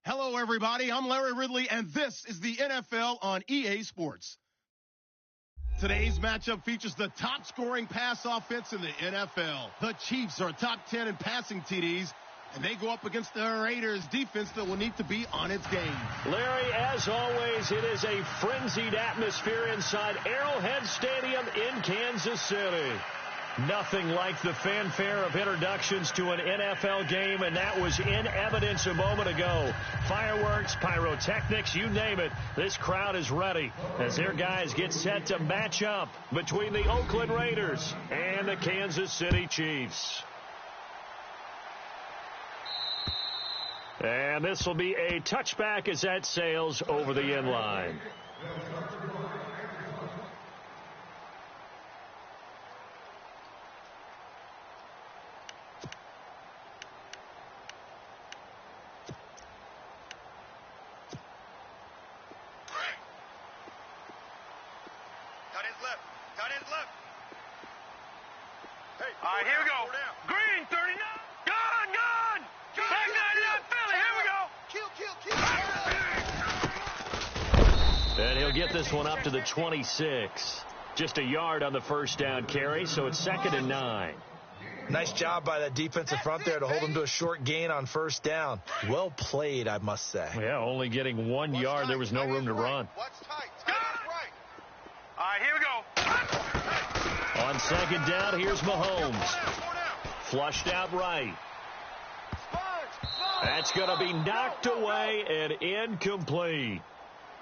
Hello, everybody. I'm Larry Ridley, and this is the NFL on EA Sports. Today's matchup features the top-scoring pass offense in the NFL. The Chiefs are top 10 in passing TDs, and they go up against the Raiders defense that will need to be on its game. Larry, as always, it is a frenzied atmosphere inside Arrowhead Stadium in Kansas City. Nothing like the fanfare of introductions to an NFL game, and that was in evidence a moment ago. Fireworks, pyrotechnics, you name it. This crowd is ready as their guys get set to match up between the Oakland Raiders and the Kansas City Chiefs. And this will be a touchback as that sails over the end line. All right, here we go. Green, 39. Gone. Back 99, Philly. Here we go. And he'll get this one up to the 26. Just a yard on the first down carry, so it's 2nd and 9. Nice job by that defensive front there to hold him to a short gain on first down. Well played, I must say. Yeah, only getting 1 yard. There was no room to run. All right, here we go. On 2nd down, here's Mahomes. Flushed out right. That's going to be knocked away and incomplete.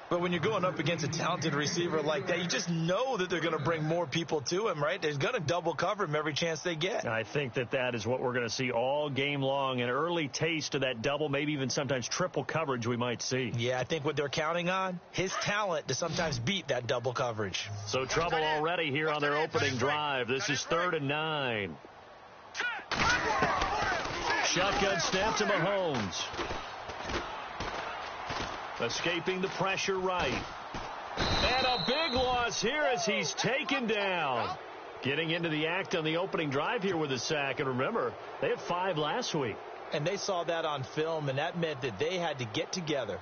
But when you're going up against a talented receiver like that, you just know that they're going to bring more people to him, right? They're going to double cover him every chance they get. I think that is what we're going to see all game long. An early taste of that double, maybe even sometimes triple coverage we might see. Yeah, I think what they're counting on, his talent to sometimes beat that double coverage. So trouble already here on their opening drive. This is 3rd and 9. Shotgun snap to Mahomes. Escaping the pressure right. And a big loss here as he's taken down. Getting into the act on the opening drive here with a sack. And remember, they had 5 last week. And they saw that on film, and that meant that they had to get together.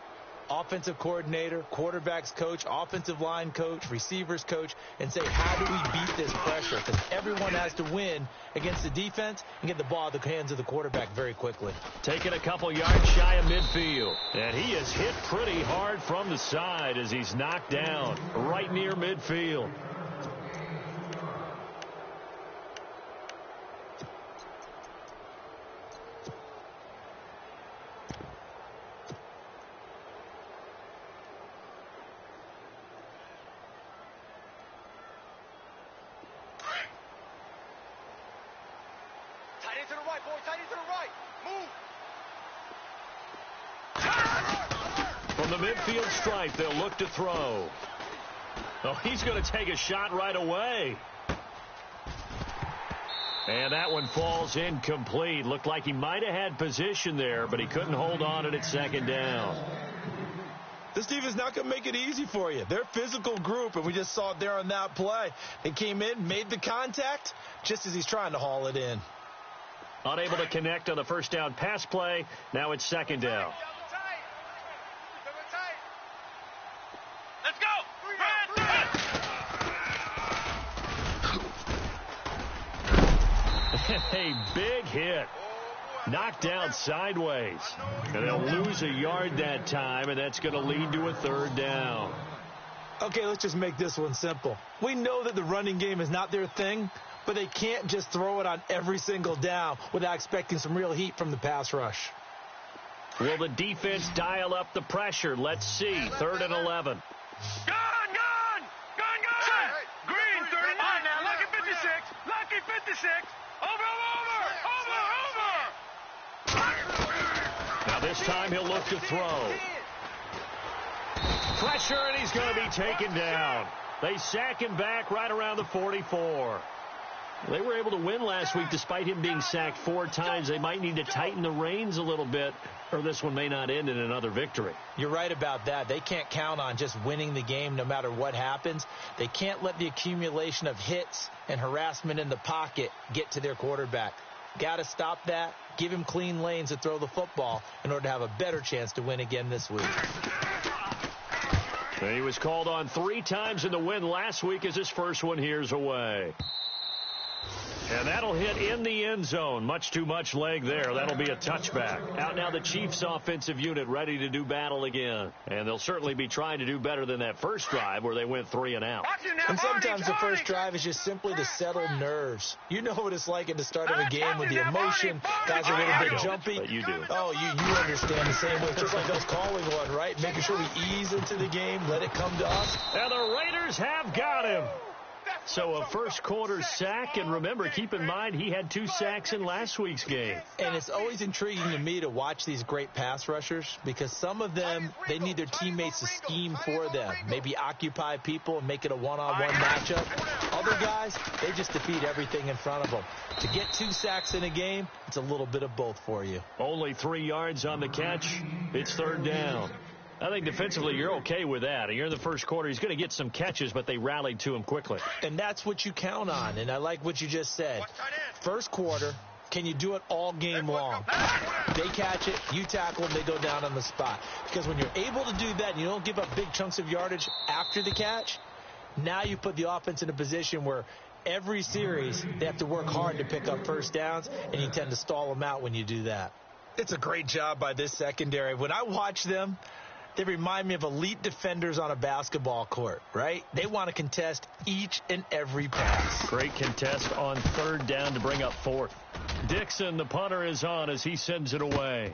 Offensive coordinator, quarterback's coach, offensive line coach, receivers coach, and say, how do we beat this pressure? Because everyone has to win against the defense and get the ball at the hands of the quarterback very quickly. Taking a couple yards shy of midfield. And he is hit pretty hard from the side as he's knocked down right near midfield. Tight end to the right, boy. Tight end to the right. Move. From the midfield stripe, they'll look to throw. Oh, he's going to take a shot right away. And that one falls incomplete. Looked like he might have had position there, but he couldn't hold on at 2nd down. This defense not going to make it easy for you. They're a physical group, and we just saw it there on that play. They came in, made the contact, just as he's trying to haul it in. Unable to connect on the first down pass play. Now it's 2nd down. Let's go. A big hit. Knocked down sideways. And they'll lose a yard that time, and that's going to lead to a 3rd down. Okay, let's just make this one simple. We know that the running game is not their thing, but they can't just throw it on every single down without expecting some real heat from the pass rush. Will the defense dial up the pressure? Let's see. 3rd and 11. Gone. Green, 39. Now, lucky 56. Over. Now this time he'll look to throw. Pressure, and he's going to be taken down. They sack him back right around the 44. They were able to win last week despite him being sacked 4 times. They might need to tighten the reins a little bit, or this one may not end in another victory. You're right about that. They can't count on just winning the game no matter what happens. They can't let the accumulation of hits and harassment in the pocket get to their quarterback. Got to stop that. Give him clean lanes to throw the football in order to have a better chance to win again this week. He was called on 3 times in the win last week as his first one here's away. And that'll hit in the end zone. Much too much leg there. That'll be a touchback. Out now the Chiefs offensive unit ready to do battle again. And they'll certainly be trying to do better than that first drive where they went 3 and out. And sometimes the first drive is just simply to settle nerves. You know what it's like at the start of a game with the emotion. Guys are a little bit jumpy. But you do. Oh, you understand the same way. Just like us calling one, right? Making sure we ease into the game, let it come to us. And the Raiders have got him. So a first quarter sack, and remember, keep in mind he had 2 sacks in last week's game. And it's always intriguing to me to watch these great pass rushers because some of them, they need their teammates to scheme for them. Maybe occupy people and make it a one-on-one matchup. Other guys, they just defeat everything in front of them. To get 2 sacks in a game, it's a little bit of both for you. Only 3 yards on the catch. It's 3rd down. I think defensively you're okay with that. You're in the first quarter. He's going to get some catches, but they rallied to him quickly. And that's what you count on, and I like what you just said. First quarter, can you do it all game long? They catch it, you tackle them, they go down on the spot. Because when you're able to do that and you don't give up big chunks of yardage after the catch, now you put the offense in a position where every series they have to work hard to pick up first downs, and you tend to stall them out when you do that. It's a great job by this secondary. When I watch them, they remind me of elite defenders on a basketball court, right? They want to contest each and every pass. Great contest on 3rd down to bring up 4th. Dixon, the punter, is on as he sends it away.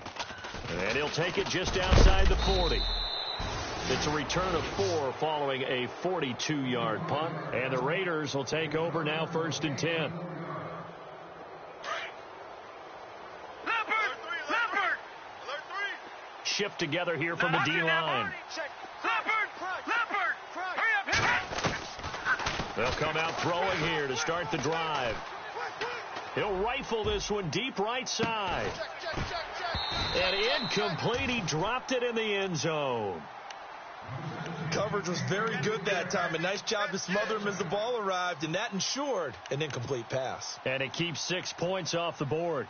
And he'll take it just outside the 40. It's a return of 4 following a 42-yard punt. And the Raiders will take over now 1st and 10. Shift together here from the D-line. They'll come out throwing here to start the drive. He'll rifle this one deep right side. And incomplete. He dropped it in the end zone. Coverage was very good that time. A nice job to smother him as the ball arrived, and that ensured an incomplete pass. And it keeps 6 points off the board.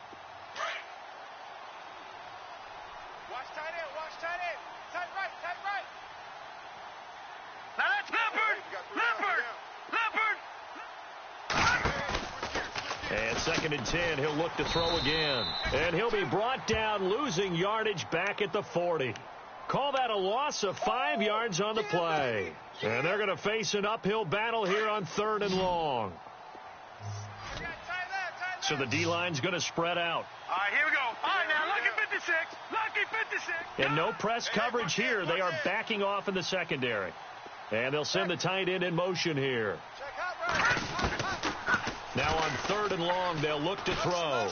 And 2nd and 10, he'll look to throw again. And he'll be brought down, losing yardage back at the 40. Call that a loss of 5 yards on the play. And they're going to face an uphill battle here on 3rd and long. So the D-line's going to spread out. All right, here we go. All right, now, lucky 56. Lucky 56. And no press coverage here. They are backing off in the secondary. And they'll send the tight end in motion here. Now on 3rd and long, they'll look to throw.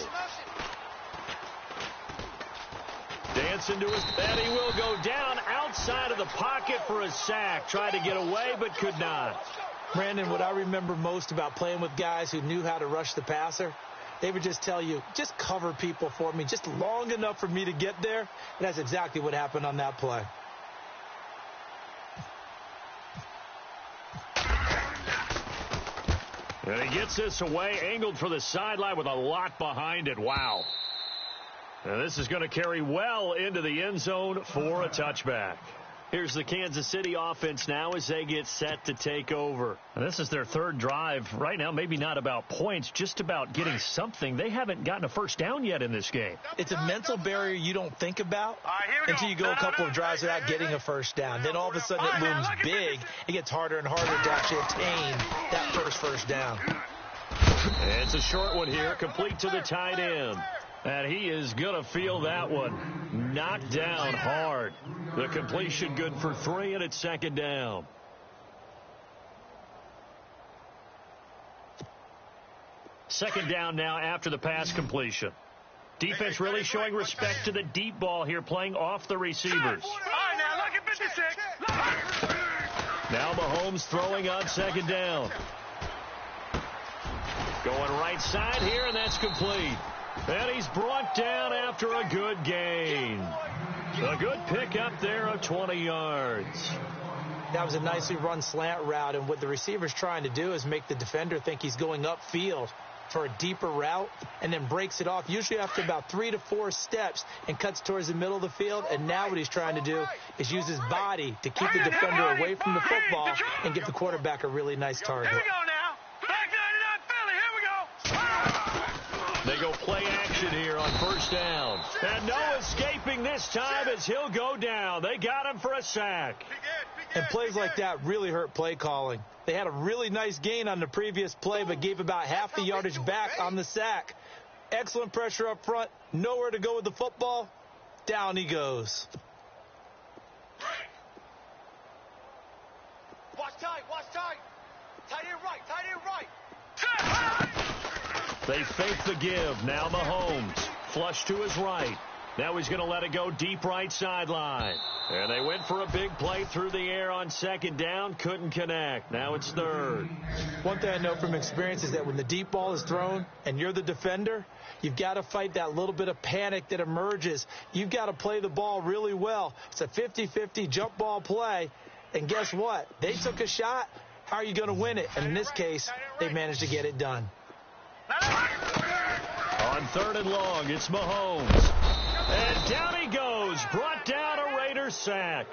Dancing to his, and he will go down outside of the pocket for a sack. Tried to get away, but could not. Brandon, what I remember most about playing with guys who knew how to rush the passer, they would just tell you, just cover people for me, just long enough for me to get there. And that's exactly what happened on that play. And he gets this away, angled for the sideline with a lot behind it. Wow. And this is going to carry well into the end zone for a touchback. Here's the Kansas City offense now as they get set to take over. And this is their 3rd drive. Right now, maybe not about points, just about getting something. They haven't gotten a first down yet in this game. It's a mental barrier you don't think about until you go a couple of drives without getting a first down. Then all of a sudden it looms big. It gets harder and harder to actually attain that first down. And it's a short one here, complete to the tight end. And he is going to feel that one. Knocked down hard. The completion good for 3, and it's 2nd down. Second down now after the pass completion. Defense really showing respect to the deep ball here, playing off the receivers. All right, now, look at 56. Now Mahomes throwing on 2nd down. Going right side here, and that's complete. And he's brought down after a good gain. A good pickup there of 20 yards. That was a nicely run slant route, and what the receiver's trying to do is make the defender think he's going upfield. for a deeper route and then breaks it off, usually after about 3 to 4 steps, and cuts towards the middle of the field. And now what he's trying to do is use his body to keep the defender away from the football and give the quarterback a really nice target. Here we go now. Back 99 Philly. Here we go. They go play action here on first down. And no escaping this time as he'll go down. They got him for a sack. And plays like that really hurt play calling. They had a really nice gain on the previous play, but gave about half the yardage back on the sack. Excellent pressure up front. Nowhere to go with the football. Down he goes. Watch tight. Tight end right. They fake the give. Now Mahomes. Flush to his right. Now he's going to let it go deep right sideline. And they went for a big play through the air on second down. Couldn't connect. Now it's third. One thing I know from experience is that when the deep ball is thrown and you're the defender, you've got to fight that little bit of panic that emerges. You've got to play the ball really well. It's a 50-50 jump ball play. And guess what? They took a shot. How are you going to win it? And in this case, they managed to get it done. On third and long, it's Mahomes. And down he goes. Brought down a Raiders sack.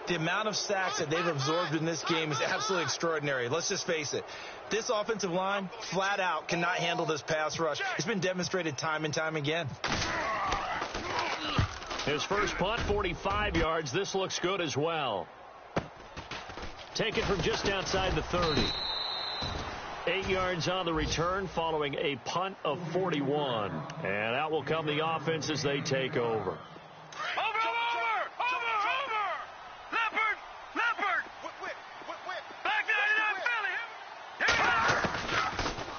The amount of sacks that they've absorbed in this game is absolutely extraordinary. Let's just face it. This offensive line, flat out, cannot handle this pass rush. It's been demonstrated time and time again. His first punt, 45 yards. This looks good as well. Taken from just outside the 30. 8 yards on the return following a punt of 41. And out will come the offense as they take over. Over. Leopard. Back 99 Philly.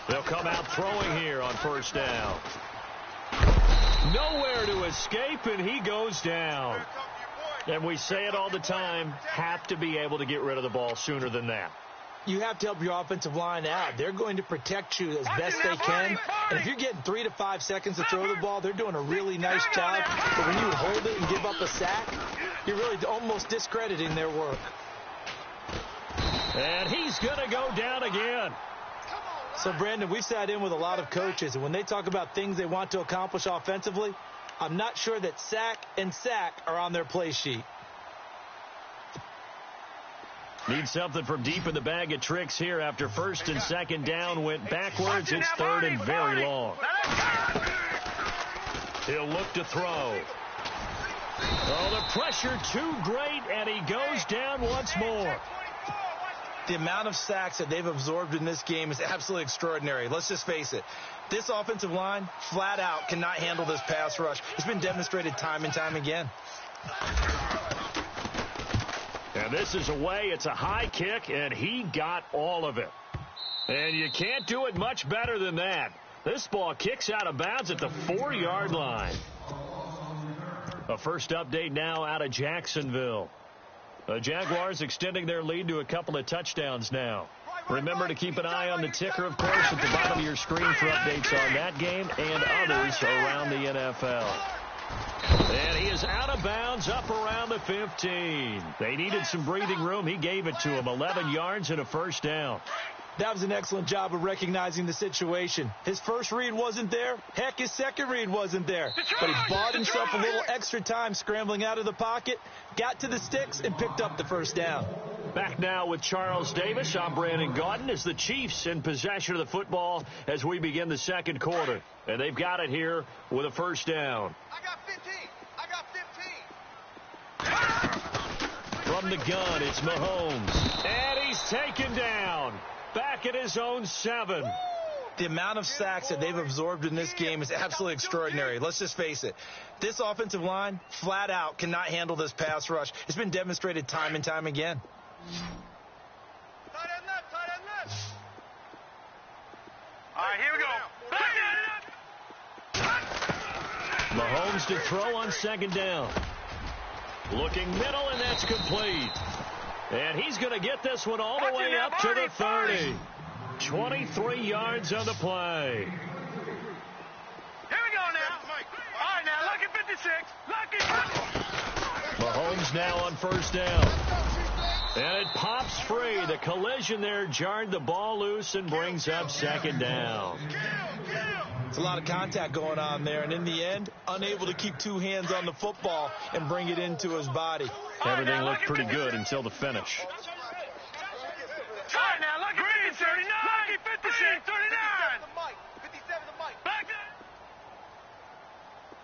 They'll come out throwing here on first down. Nowhere to escape, and he goes down. And we say it all the time, have to be able to get rid of the ball sooner than that. You have to help your offensive line out. They're going to protect you as best they can. And if you're getting 3 to 5 seconds to throw the ball, they're doing a really nice job. But when you hold it and give up a sack, you're really almost discrediting their work. And he's going to go down again. So, Brandon, we've sat in with a lot of coaches, and when they talk about things they want to accomplish offensively, I'm not sure that sack and sack are on their play sheet. Need something from deep in the bag of tricks here after first and second down went backwards. It's third and very long. He'll look to throw. Oh, the pressure too great, and he goes down once more. The amount of sacks that they've absorbed in this game is absolutely extraordinary. Let's just face it. This offensive line, flat out, cannot handle this pass rush. It's been demonstrated time and time again. And this is away. It's a high kick, and he got all of it. And you can't do it much better than that. This ball kicks out of bounds at the 4-yard line. A first update now out of Jacksonville. The Jaguars extending their lead to a couple of touchdowns now. Remember to keep an eye on the ticker, of course, at the bottom of your screen for updates on that game and others around the NFL. And he is out of bounds up around the 15. They needed some breathing room. He gave it to him. 11 yards and a first down. That was an excellent job of recognizing the situation. His first read wasn't there. Heck, his second read wasn't there. But he bought himself a little extra time scrambling out of the pocket, got to the sticks, and picked up the first down. Back now with Charles Davis. I'm Brandon Gaudin as the Chiefs in possession of the football as we begin the second quarter. And they've got it here with a first down. I got 15. From the gun, it's Mahomes. And he's taken down. Back at his own 7. The amount of sacks that they've absorbed in this game is absolutely extraordinary. Let's just face it. This offensive line, flat out, cannot handle this pass rush. It's been demonstrated time and time again. Tight end left. All right, here we go. Mahomes to throw on second down. Looking middle, and that's complete. And he's going to get this one all the way up to the 30. 23 yards on the play. Here we go now. All right, now, lucky 56. Lucky. Mahomes now on first down. And it pops free. The collision there jarred the ball loose and brings up second down. It's a lot of contact going on there, and in the end, unable to keep two hands on the football and bring it into his body. Everything looked pretty good until the finish. All right, now, look, Green, 39. Lucky 56, 39. 57 the mic. Back there.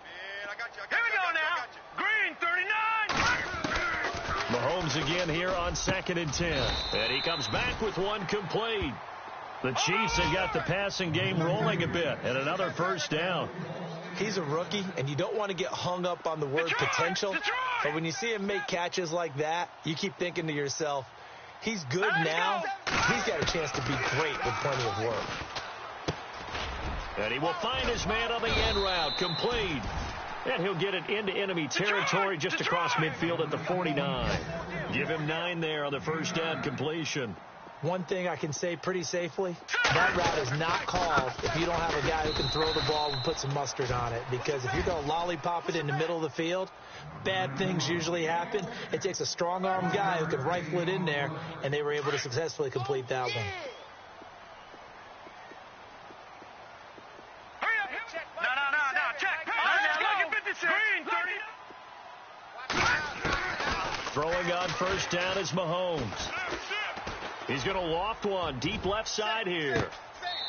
Man, I got you. Here we go now. Green, 39. Mahomes again here on 2nd and 10. And he comes back with one complete. The Chiefs have got the passing game rolling a bit, and another first down. He's a rookie, and you don't want to get hung up on the word potential. But when you see him make catches like that, you keep thinking to yourself, he's good now. He's got a chance to be great with plenty of work. And he will find his man on the end route, complete. And he'll get it into enemy territory just across midfield at the 49. Give him 9 there on the first down completion. One thing I can say pretty safely, that route is not called if you don't have a guy who can throw the ball and put some mustard on it. Because if you're going to lollipop it in the middle of the field, bad things usually happen. It takes a strong-arm guy who can rifle it in there, and they were able to successfully complete that one. Throwing on first down is Mahomes. He's going to loft one deep left side here.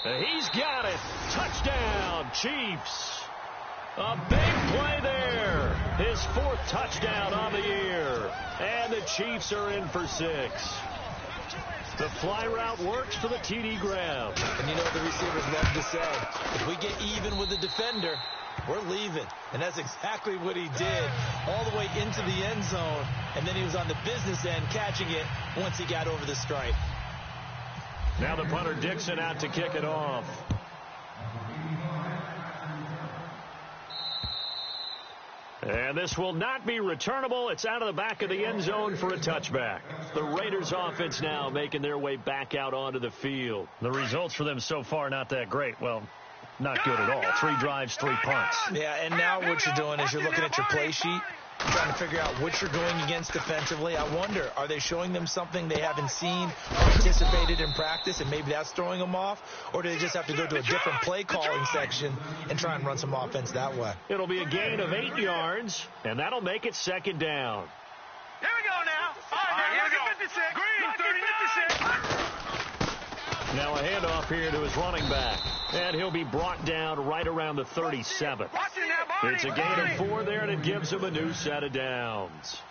He's got it. Touchdown, Chiefs. A big play there. His 4th touchdown on the year. And the Chiefs are in for 6. The fly route works for the TD grab. And you know what the receivers love to say? If we get even with the defender, we're leaving. And that's exactly what he did all the way into the end zone. And then he was on the business end catching it once he got over the stripe. Now the punter Dixon out to kick it off. And this will not be returnable. It's out of the back of the end zone for a touchback. The Raiders offense now making their way back out onto the field. The results for them so far not that great. Well, not good at all. 3 drives, 3 punts. Yeah, and now what you're doing is you're looking at your play sheet, trying to figure out what you're going against defensively. I wonder, are they showing them something they haven't seen or anticipated in practice, and maybe that's throwing them off? Or do they just have to go to a different play calling section and try and run some offense that way? It'll be a gain of 8 yards, and that'll make it 2nd down. Here we go now. All right, here we go. 56. Green, 39. Now a handoff here to his running back. And he'll be brought down right around the 37. It's a gain of 4 there, and it gives him a new set of downs.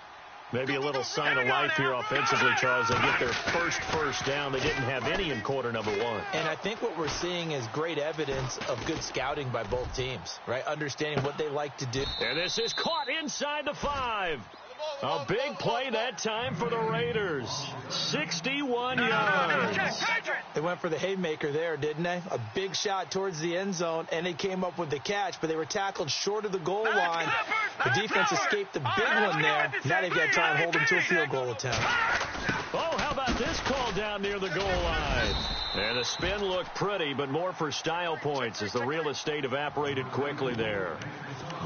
Maybe a little sign of life here offensively, Charles. They get their first down. They didn't have any in quarter number 1. And I think what we're seeing is great evidence of good scouting by both teams, right? Understanding what they like to do. And this is caught inside the 5. A big play that time for the Raiders. 61 yards. They went for the haymaker there, didn't they? A big shot towards the end zone, and they came up with the catch, but they were tackled short of the goal line. The defense escaped the big one there. Now they've got to try and hold them to a field goal attempt. Oh, how about this call down near the goal line? And the spin looked pretty, but more for style points as the real estate evaporated quickly there.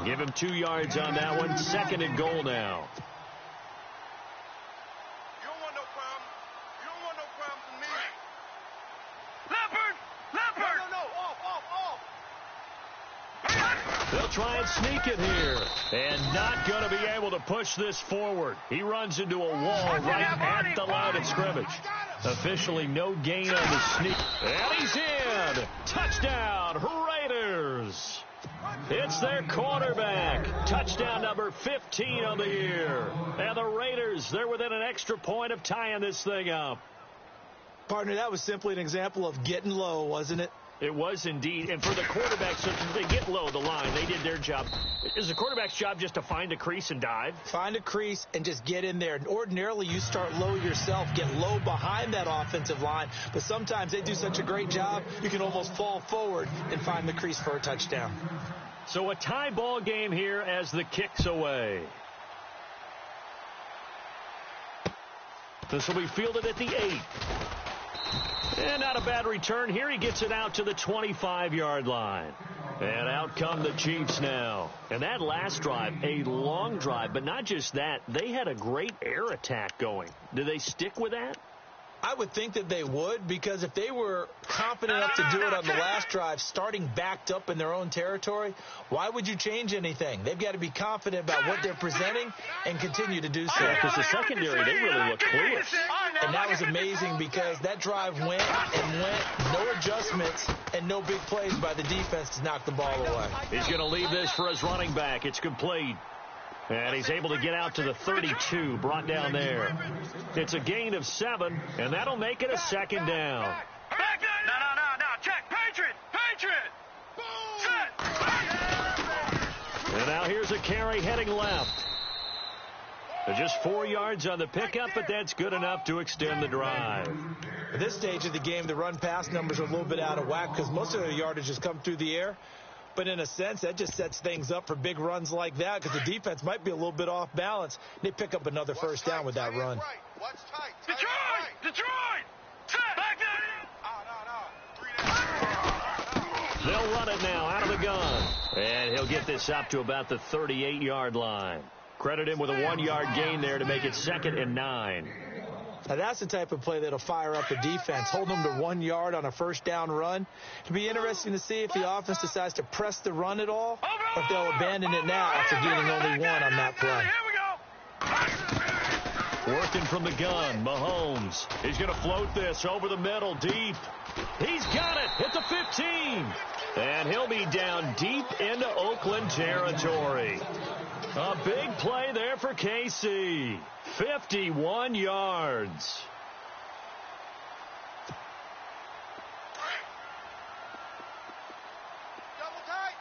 Give him 2 yards on that one. 2nd and goal now. They'll try and sneak it here. And not going to be able to push this forward. He runs into a wall right at the line of scrimmage. Officially no gain on the sneak. And he's in. Touchdown, Raiders. It's their quarterback. Touchdown number 15 on the year. And the Raiders, they're within an extra point of tying this thing up. Partner, that was simply an example of getting low, wasn't it? It was indeed. And for the quarterbacks, so they get low the line. They did their job. Is the quarterback's job just to find a crease and dive? Find a crease and just get in there. And ordinarily, you start low yourself, get low behind that offensive line. But sometimes they do such a great job, you can almost fall forward and find the crease for a touchdown. So a tie ball game here as the kick's away. This will be fielded at the 8. And not a bad return here. He gets it out to the 25-yard line. And out come the Chiefs now. And that last drive, a long drive, but not just that. They had a great air attack going. Do they stick with that? I would think that they would, because if they were confident enough to do it on the last drive, starting backed up in their own territory, why would you change anything? They've got to be confident about what they're presenting and continue to do so. Yeah, because the secondary, they really look clueless. And that was amazing because that drive went and went, no adjustments and no big plays by the defense to knock the ball away. He's going to leave this for his running back. It's complete. And he's able to get out to the 32, brought down there. It's a gain of 7, and that'll make it a second down. No. Check. Patriot. Set. And now here's a carry heading left. Just 4 yards on the pickup, but that's good enough to extend the drive. At this stage of the game, the run-pass numbers are a little bit out of whack because most of the yardage has come through the air. But in a sense, that just sets things up for big runs like that because the defense might be a little bit off balance. They pick up another first down with that run. Detroit! Set! Back there! They'll run it now out of the gun. And he'll get this up to about the 38-yard line. Credit him with a 1-yard gain there to make it 2nd and 9. Now, that's the type of play that'll fire up a defense. Hold them to 1 yard on a first down run. It'll be interesting to see if the offense decides to press the run at all or if they'll abandon it now after gaining only 1 on that play. Here we go. Working from the gun, Mahomes. He's going to float this over the middle, deep. He's got it at the 15. And he'll be down deep into Oakland territory. A big play there for KC. 51 yards. Double tight.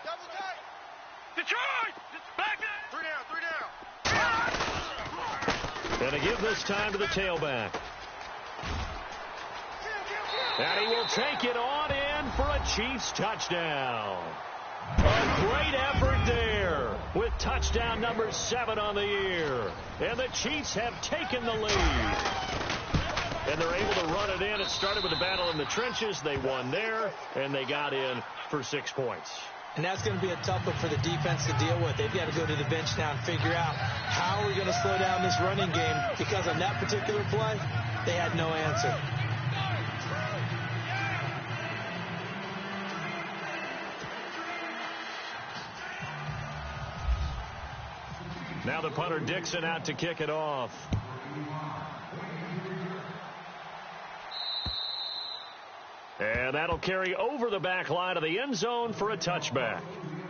Detroit! Back there! 3 down. And to give this time to the tailback. And he will take it on in for a Chiefs touchdown. A great effort there with touchdown number 7 on the year. And the Chiefs have taken the lead. And they're able to run it in. It started with a battle in the trenches. They won there, and they got in for 6 points. And that's going to be a tough one for the defense to deal with. They've got to go to the bench now and figure out how are we going to slow down this running game, because on that particular play, they had no answer. Now the punter Dixon out to kick it off. And that'll carry over the back line of the end zone for a touchback.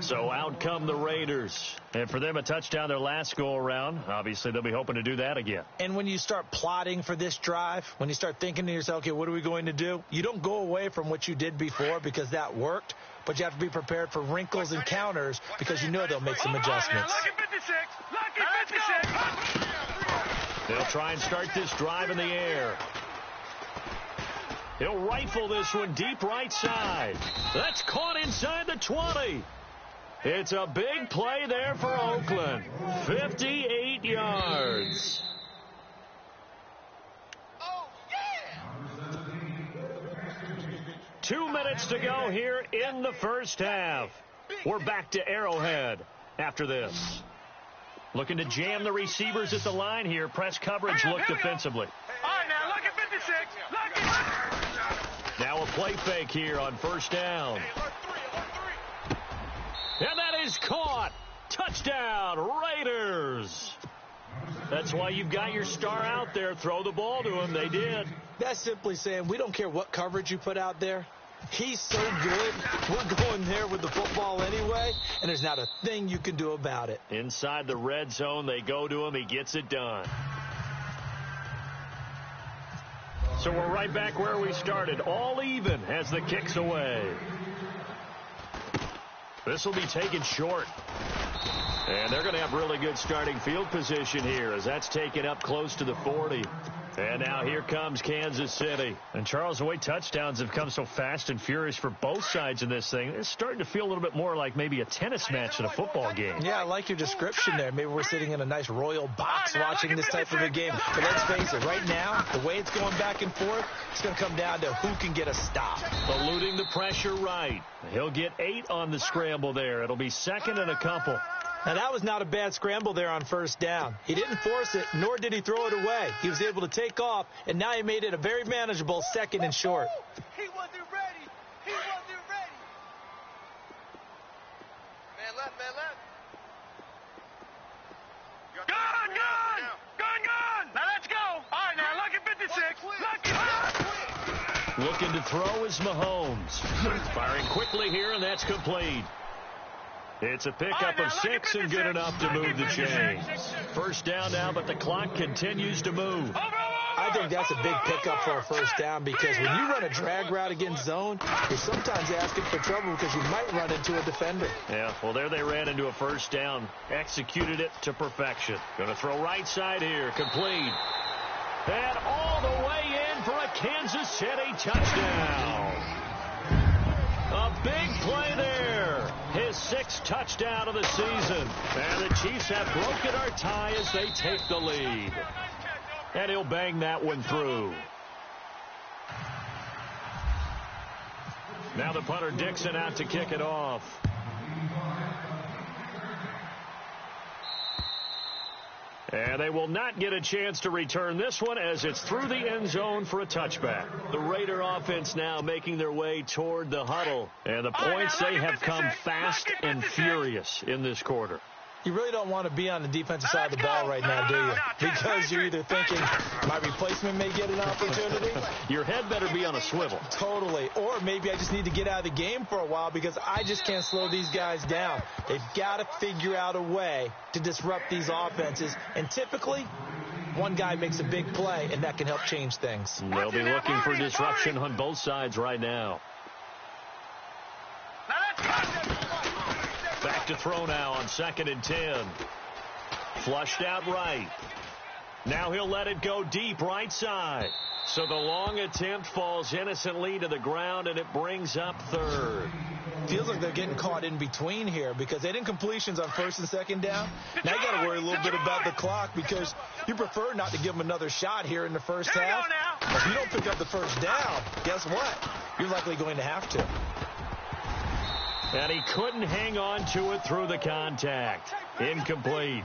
So out come the Raiders. And for them, a touchdown their last go-around. Obviously, they'll be hoping to do that again. And when you start plotting for this drive, when you start thinking to yourself, okay, what are we going to do? You don't go away from what you did before because that worked. But you have to be prepared for wrinkles and counters because you know they'll make some adjustments. Lucky 56. They'll try and start this drive in the air. He'll rifle this one deep right side. That's caught inside the 20. It's a big play there for Oakland. 58 yards. Oh, yeah! 2 minutes to go here in the first half. We're back to Arrowhead after this. Looking to jam the receivers at the line here. Press coverage look defensively. All right, now, look at 56. Lucky. Now a play fake here on first down. And that is caught. Touchdown, Raiders. That's why you've got your star out there. Throw the ball to him. They did. That's simply saying we don't care what coverage you put out there. He's so good. We're going there with the football anyway, and there's not a thing you can do about it. Inside the red zone, they go to him. He gets it done. So we're right back where we started. All even as the kick's away. This will be taken short. And they're going to have really good starting field position here as that's taken up close to the 40. And now here comes Kansas City. And Charles, the way touchdowns have come so fast and furious for both sides in this thing, it's starting to feel a little bit more like maybe a tennis match than a football game. Yeah, I like your description there. Maybe we're sitting in a nice royal box watching this type of a game. But let's face it, right now, the way it's going back and forth, it's going to come down to who can get a stop. Eluding the pressure right. He'll get 8 on the scramble there. It'll be second and a couple. Now, that was not a bad scramble there on first down. He didn't force it, nor did he throw it away. He was able to take off, and now he made it a very manageable second and short. He wasn't ready. He wasn't ready. Man left, man left. Gun, gun! Gun, gun! Now let's go. All right, now, lucky 56. Lucky. Looking to throw is Mahomes. Firing quickly here, and that's complete. It's a pickup of 6 and good enough to move the chains. First down now, but the clock continues to move. I think that's a big pickup for a first down because when you run a drag route against zone, you're sometimes asking for trouble because you might run into a defender. Yeah, well, there they ran into a first down. Executed it to perfection. Going to throw right side here. Complete. And all the way in for a Kansas City touchdown. A big play there. His 6th touchdown of the season. And the Chiefs have broken our tie as they take the lead. And he'll bang that one through. Now the punter Dixon out to kick it off. And they will not get a chance to return this one as it's through the end zone for a touchback. The Raider offense now making their way toward the huddle. And the points, they have come fast and furious in this quarter. You really don't want to be on the defensive side of the ball right now, do you? Because you're either thinking, my replacement may get an opportunity. Your head better be on a swivel. Totally. Or maybe I just need to get out of the game for a while because I just can't slow these guys down. They've got to figure out a way to disrupt these offenses. And typically, one guy makes a big play, and that can help change things. They'll be looking for disruption on both sides right now. Back to throw now on 2nd and 10. Flushed out right. Now he'll let it go deep right side. So the long attempt falls innocently to the ground, and it brings up 3rd. Feels like they're getting caught in between here because they didn't completions on 1st and 2nd down. Now you got to worry a little bit about the clock because you prefer not to give them another shot here in the first half. If you don't pick up the first down, guess what? You're likely going to have to. And he couldn't hang on to it through the contact. Incomplete.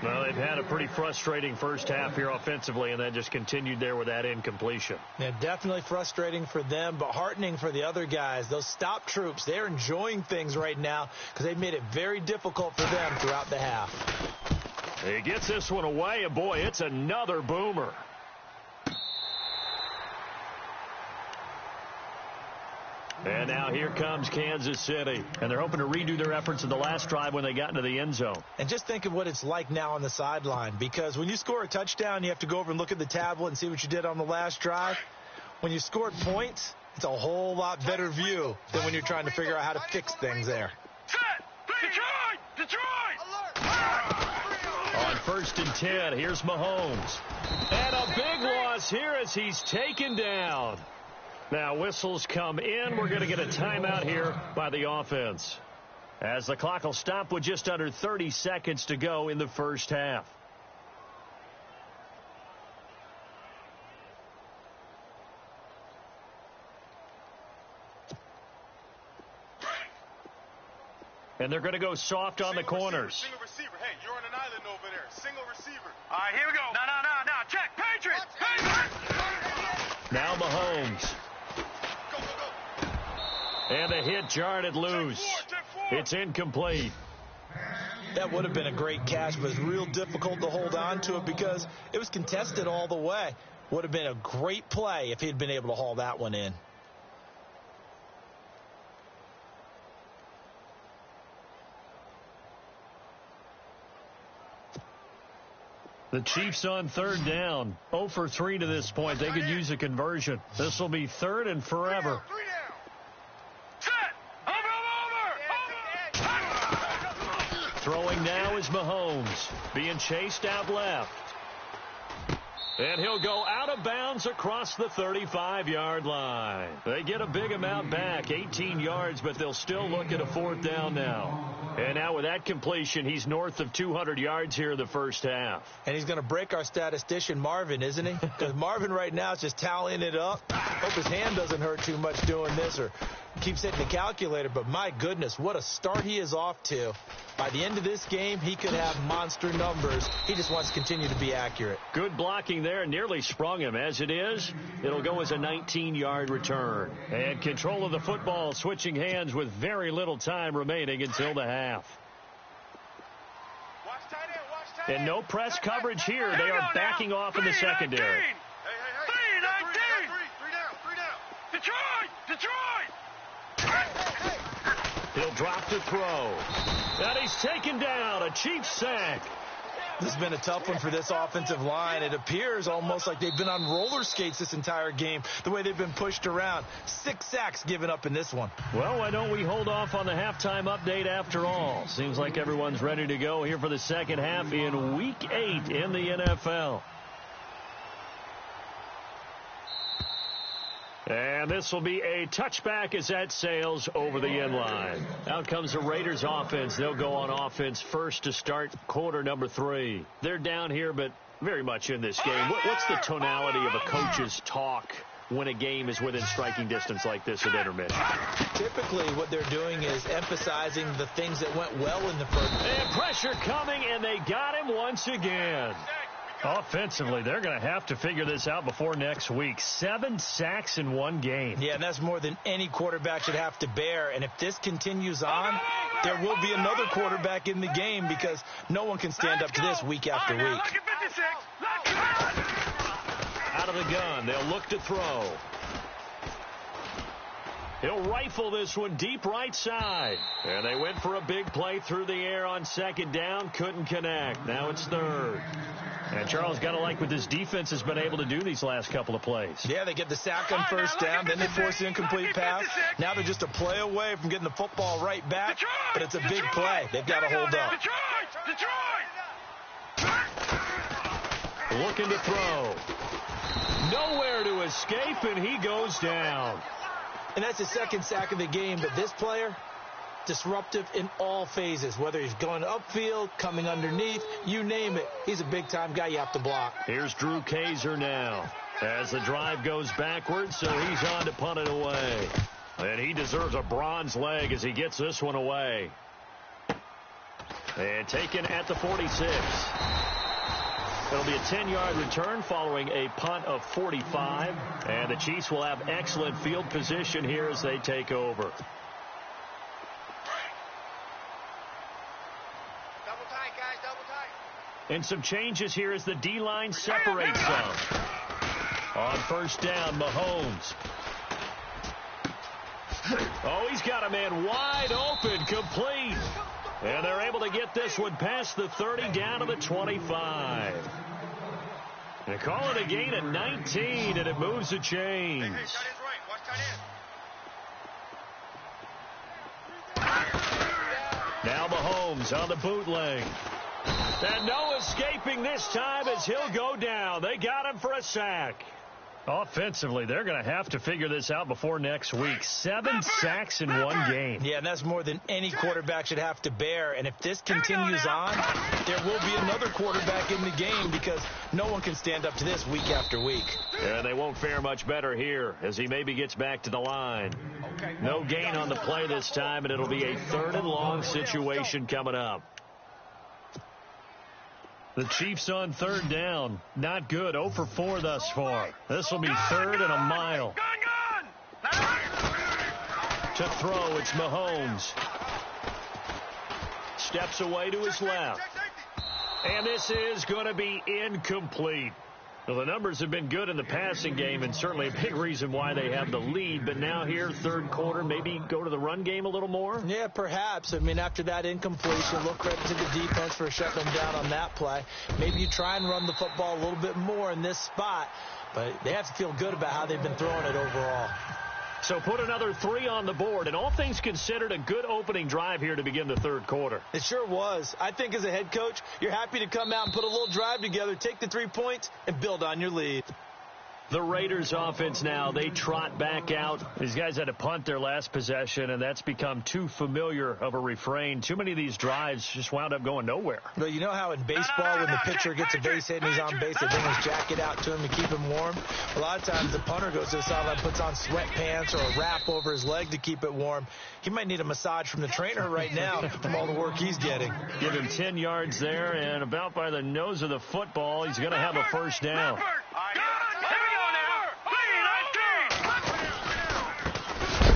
Well, they've had a pretty frustrating first half here offensively, and then just continued there with that incompletion. Yeah, definitely frustrating for them, but heartening for the other guys. Those stop troops, they're enjoying things right now because they've made it very difficult for them throughout the half. He gets this one away, and boy, it's another boomer. And now here comes Kansas City. And they're hoping to redo their efforts in the last drive when they got into the end zone. And just think of what it's like now on the sideline. Because when you score a touchdown, you have to go over and look at the tablet and see what you did on the last drive. When you scored points, it's a whole lot better view than when you're trying to figure out how to fix things there. Detroit! On 1st and 10, here's Mahomes. And a big loss here as he's taken down. Now whistles come in. We're going to get a timeout here by the offense, as the clock will stop with just under 30 seconds to go in the first half. And they're going to go soft on the corners. Single receiver. Hey, you're on an island over there. Single receiver. All right, here we go. No. Check. Patriots. Now Mahomes. And the hit jarred it loose. It's incomplete. That would have been a great catch, but it's real difficult to hold on to it because it was contested all the way. Would have been a great play if he'd been able to haul that one in. The Chiefs on 3rd down. 0 for 3 to this point. They could use a conversion. This will be 3rd and forever. Throwing now is Mahomes. Being chased out left. And he'll go out of bounds across the 35-yard line. They get a big amount back, 18 yards, but they'll still look at a 4th down now. And now with that completion, he's north of 200 yards here in the first half. And he's going to break our statistician, Marvin, isn't he? Because Marvin right now is just tallying it up. Hope his hand doesn't hurt too much doing this or keeps hitting the calculator. But my goodness, what a start he is off to. By the end of this game, he could have monster numbers. He just wants to continue to be accurate. Good blocking there. Nearly sprung him. As it is, it'll go as a 19-yard return. And control of the football switching hands with very little time remaining until the half. And no press coverage here. They are backing off in the secondary. He'll drop to throw. And he's taken down. A Chiefs sack. This has been a tough one for this offensive line. It appears almost like they've been on roller skates this entire game, the way they've been pushed around. 6 sacks given up in this one. Well, why don't we hold off on the halftime update after all? Seems like everyone's ready to go here for the second half in Week 8 in the NFL. And this will be a touchback as that sails over the end line. Out comes the Raiders offense. They'll go on offense first to start quarter number 3. They're down here, but very much in this game. What's the tonality of a coach's talk when a game is within striking distance like this at intermission? Typically, what they're doing is emphasizing the things that went well in the first. And pressure coming, and they got him once again. Offensively, they're going to have to figure this out before next week. 7 sacks in one game. Yeah, and that's more than any quarterback should have to bear. And if this continues on, there will be another quarterback in the game because no one can stand up to this week after week. Out of the gun, they'll look to throw. He'll rifle this one deep right side. And they went for a big play through the air on second down. Couldn't connect. Now it's third. And Charles got to like what this defense has been able to do these last couple of plays. Yeah, they get the sack on first down, then they force the incomplete pass. Now they're just a play away from getting the football right back, but it's a big play. They've got to hold up. Looking to throw. Nowhere to escape, and he goes down. And that's the second sack of the game, but this player, disruptive in all phases, whether he's going upfield, coming underneath, you name it. He's a big-time guy you have to block. Here's Drew Kaiser now as the drive goes backwards, so he's on to punt it away. And he deserves a bronze leg as he gets this one away. And taken at the 46. It'll be a 10-yard return following a punt of 45. And the Chiefs will have excellent field position here as they take over. And some changes here as the D-line separates some. On first down, Mahomes. Oh, he's got a man wide open, complete. And they're able to get this one past the 30 down to the 25. They call it a gain of 19, and it moves the chains. Now Mahomes on the bootleg. And no escaping this time as he'll go down. They got him for a sack. Offensively, they're going to have to figure this out before next week. 7 sacks in one game. Yeah, and that's more than any quarterback should have to bear. And if this continues on, there will be another quarterback in the game because no one can stand up to this week after week. And they won't fare much better here as he maybe gets back to the line. No gain on the play this time, and it'll be a 3rd and long situation coming up. The Chiefs on 3rd down. Not good. 0 for 4 thus far. This will be 3rd and a mile. To throw, it's Mahomes. Steps away to his left. And this is going to be incomplete. Well, the numbers have been good in the passing game, and certainly a big reason why they have the lead. But now here, 3rd quarter, maybe go to the run game a little more? Yeah, perhaps. I mean, after that incompletion, look credit to the defense for shutting them down on that play. Maybe you try and run the football a little bit more in this spot, but they have to feel good about how they've been throwing it overall. So put another 3 on the board, and all things considered, a good opening drive here to begin the third quarter. It sure was. I think as a head coach, you're happy to come out and put a little drive together, take the 3 points, and build on your lead. The Raiders offense now, they trot back out. These guys had to punt their last possession, and that's become too familiar of a refrain. Too many of these drives just wound up going nowhere. Well, you know how in baseball when the pitcher gets a base hit and he's on base, they bring his jacket out to him to keep him warm? A lot of times the punter goes to the sideline, puts on sweatpants or a wrap over his leg to keep it warm. He might need a massage from the trainer right now from all the work he's getting. Give him 10 yards there, and about by the nose of the football, he's going to have a first down.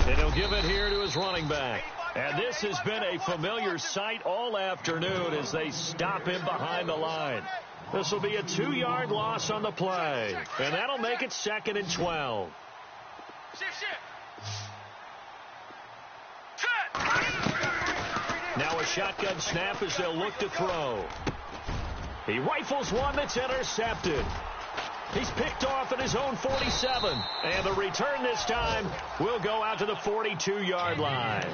And he'll give it here to his running back. And this has been a familiar sight all afternoon as they stop him behind the line. This will be a 2-yard loss on the play. And that'll make it 2nd and 12. Now a shotgun snap as they'll look to throw. He rifles one that's intercepted. He's picked off at his own 47. And the return this time will go out to the 42-yard line.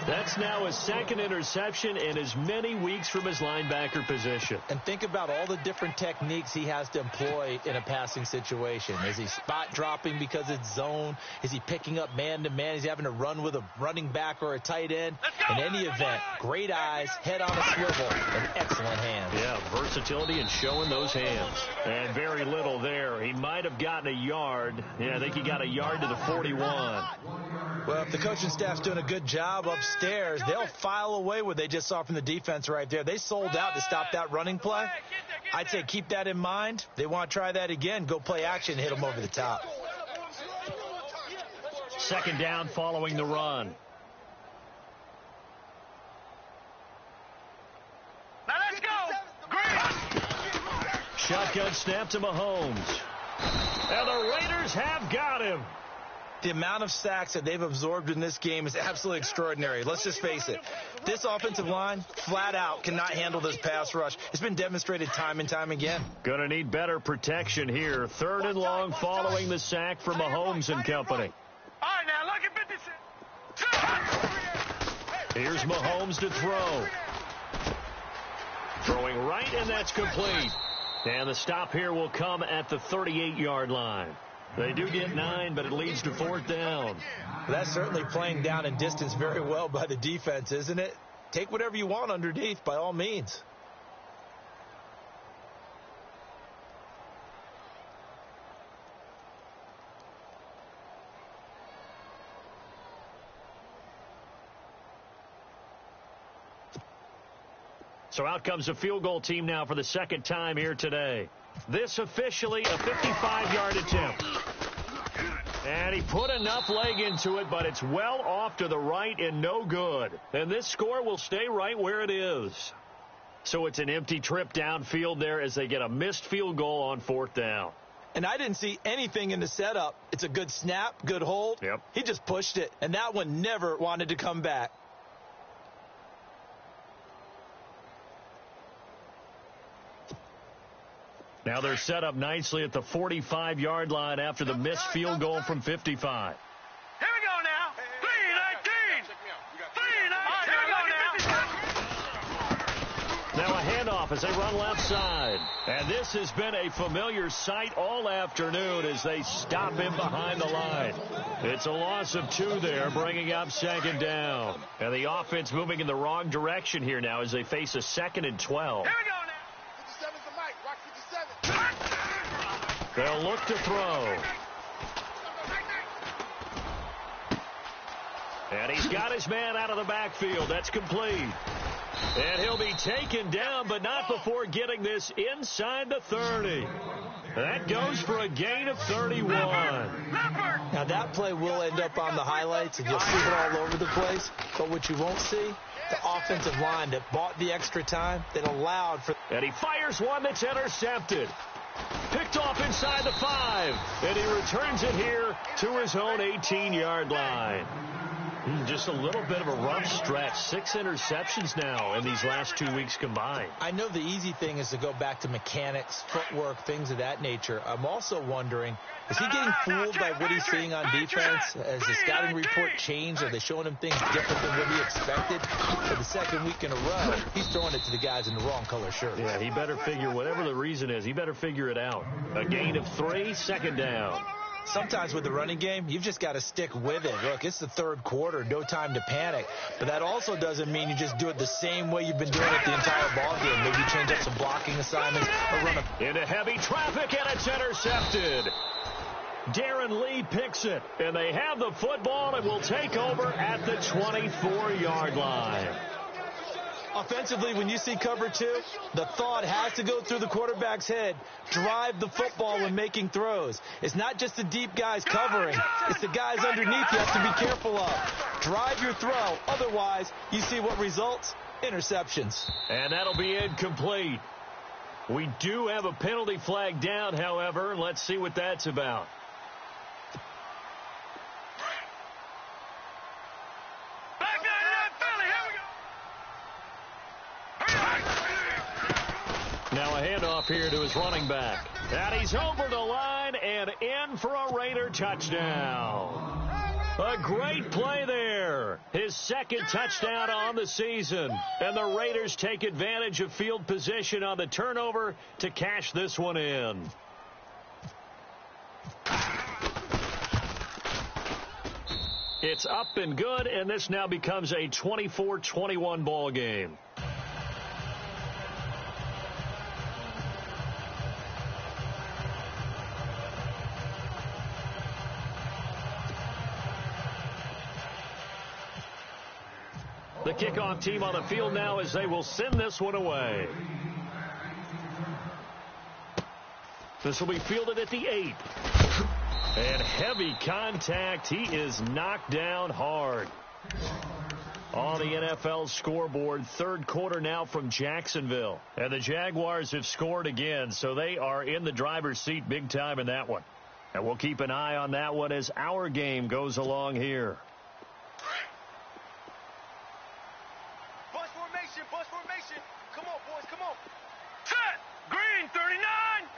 That's now his 2nd interception in as many weeks from his linebacker position. And think about all the different techniques he has to employ in a passing situation. Is he spot dropping because it's zone? Is he picking up man-to-man? Is he having to run with a running back or a tight end? In any event, great eyes, head on a swivel, and excellent hands. Yeah, versatility and showing those hands. And very little there. He might have gotten a yard. Yeah, I think he got a yard to the 41. Well, if the coaching staff's doing a good job upstairs, they'll file away what they just saw from the defense right there. They sold out to stop that running play. I'd say keep that in mind. They want to try that again. Go play action and hit them over the top. 2nd down following the run. Now let's go. Green. Shotgun snap to Mahomes. And the Raiders have got him. The amount of sacks that they've absorbed in this game is absolutely extraordinary. Let's just face it. This offensive line, flat out, cannot handle this pass rush. It's been demonstrated time and time again. Going to need better protection here. 3rd and long following the sack from Mahomes and company. All right, now, look at 56. Here's Mahomes to throw. Throwing right, and that's complete. And the stop here will come at the 38-yard line. They do get 9, but it leads to 4th down. That's certainly playing down in distance very well by the defense, isn't it? Take whatever you want underneath, by all means. So out comes a field goal team now for the 2nd time here today. This officially a 55-yard attempt. And he put enough leg into it, but it's well off to the right and no good. And this score will stay right where it is. So it's an empty trip downfield there as they get a missed field goal on 4th down. And I didn't see anything in the setup. It's a good snap, good hold. Yep. He just pushed it, and that one never wanted to come back. Now they're set up nicely at the 45-yard line after the missed field goal from 55. Here we go now. 3-19. 3-19. Here we go now. Now a handoff as they run left side. And this has been a familiar sight all afternoon as they stop him behind the line. It's a loss of 2 there, bringing up 2nd down. And the offense moving in the wrong direction here now as they face a 2nd and 12. Here we go now. They'll look to throw. And he's got his man out of the backfield. That's complete. And he'll be taken down, but not before getting this inside the 30. That goes for a gain of 31. Now that play will end up on the highlights, and you'll see it all over the place. But what you won't see, the offensive line that bought the extra time, that allowed for... And he fires one that's intercepted. Picked off inside the 5. And he returns it here to his own 18-yard line. Just a little bit of a rough stretch. 6 interceptions now in these last 2 weeks combined. I know the easy thing is to go back to mechanics, footwork, things of that nature. I'm also wondering, is he getting fooled by what he's seeing on defense? Has the scouting report changed? Are they showing him things different than what he expected? For the second week in a row, he's throwing it to the guys in the wrong color shirts. Yeah, he better figure, whatever the reason is, he better figure it out. A gain of 3, second down. Sometimes with the running game, you've just got to stick with it. Look, it's the third quarter, no time to panic. But that also doesn't mean you just do it the same way you've been doing it the entire ball game. Maybe change up some blocking assignments or run into heavy traffic, and it's intercepted. Darren Lee picks it, and they have the football and will take over at the 24-yard line. Offensively, when you see cover 2, the thought has to go through the quarterback's head. Drive the football when making throws. It's not just the deep guys covering. It's the guys underneath you have to be careful of. Drive your throw. Otherwise, you see what results? Interceptions. And that'll be incomplete. We do have a penalty flag down, however. Let's see what that's about. Now a handoff here to his running back. And he's over the line and in for a Raider touchdown. A great play there. His second touchdown on the season. And the Raiders take advantage of field position on the turnover to cash this one in. It's up and good, and this now becomes a 24-21 ball game. The kickoff team on the field now as they will send this one away. This will be fielded at the 8. And heavy contact. He is knocked down hard. On the NFL scoreboard, third quarter now from Jacksonville. And the Jaguars have scored again, so they are in the driver's seat big time in that one. And we'll keep an eye on that one as our game goes along here. Bus formation. Come on, boys, come on. Set. Green, 39.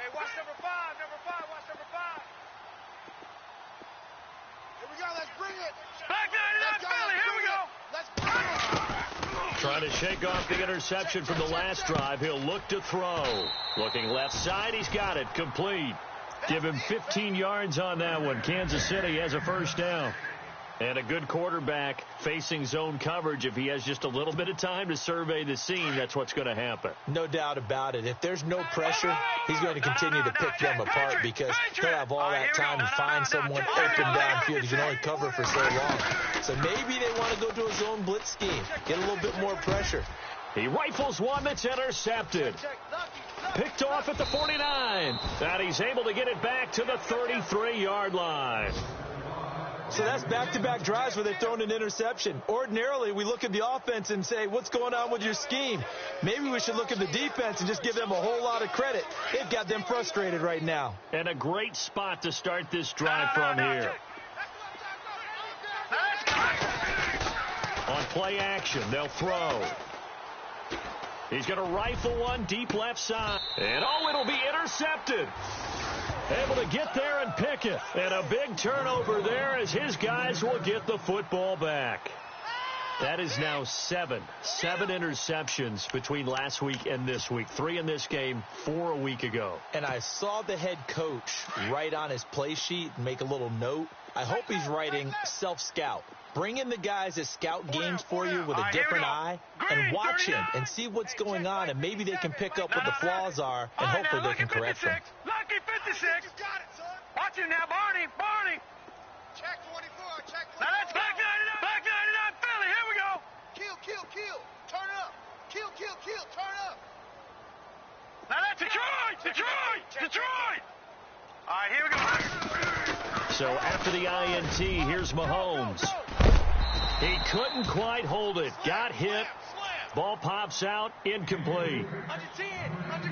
Hey, watch number 5. Watch number 5. Here we go. Let's bring it. Back 99, Philly. Here we go. Let's bring it. Trying to shake off the interception from the last drive. He'll look to throw. Looking left side. He's got it. Complete. Give him 15 yards on that one. Kansas City has a first down. And a good quarterback facing zone coverage. If he has just a little bit of time to survey the scene, that's what's going to happen. No doubt about it. If there's no pressure, he's going to continue to pick them apart because he'll have all that time to find someone open downfield. He can only cover for so long. So maybe they want to go to a zone blitz scheme, get a little bit more pressure. He rifles one that's intercepted. Picked off at the 49. And he's able to get it back to the 33-yard line. So that's back-to-back drives where they've thrown an interception. Ordinarily, we look at the offense and say, what's going on with your scheme? Maybe we should look at the defense and just give them a whole lot of credit. They've got them frustrated right now. And a great spot to start this drive from here. On play action, they'll throw. He's going to rifle one deep left side. And, it'll be intercepted. Able to get there and pick it. And a big turnover there as his guys will get the football back. That is now 7 interceptions between last week and this week. 3 in this game, 4 a week ago. And I saw the head coach write on his play sheet and make a little note. I hope he's writing self-scout. Bring in the guys that scout games for you with a different eye and watch him and see what's going on, and maybe they can pick up what the flaws are and hopefully they can correct them. Lucky 56. Watch him now, Barney. Check 24. Now that's back 99, Philly. Here we go. Kill. Turn up. Kill. Turn up. Now that's Detroit. All right, here we go. So after the INT, here's Mahomes. He couldn't quite hold it. Got hit. Ball pops out, incomplete.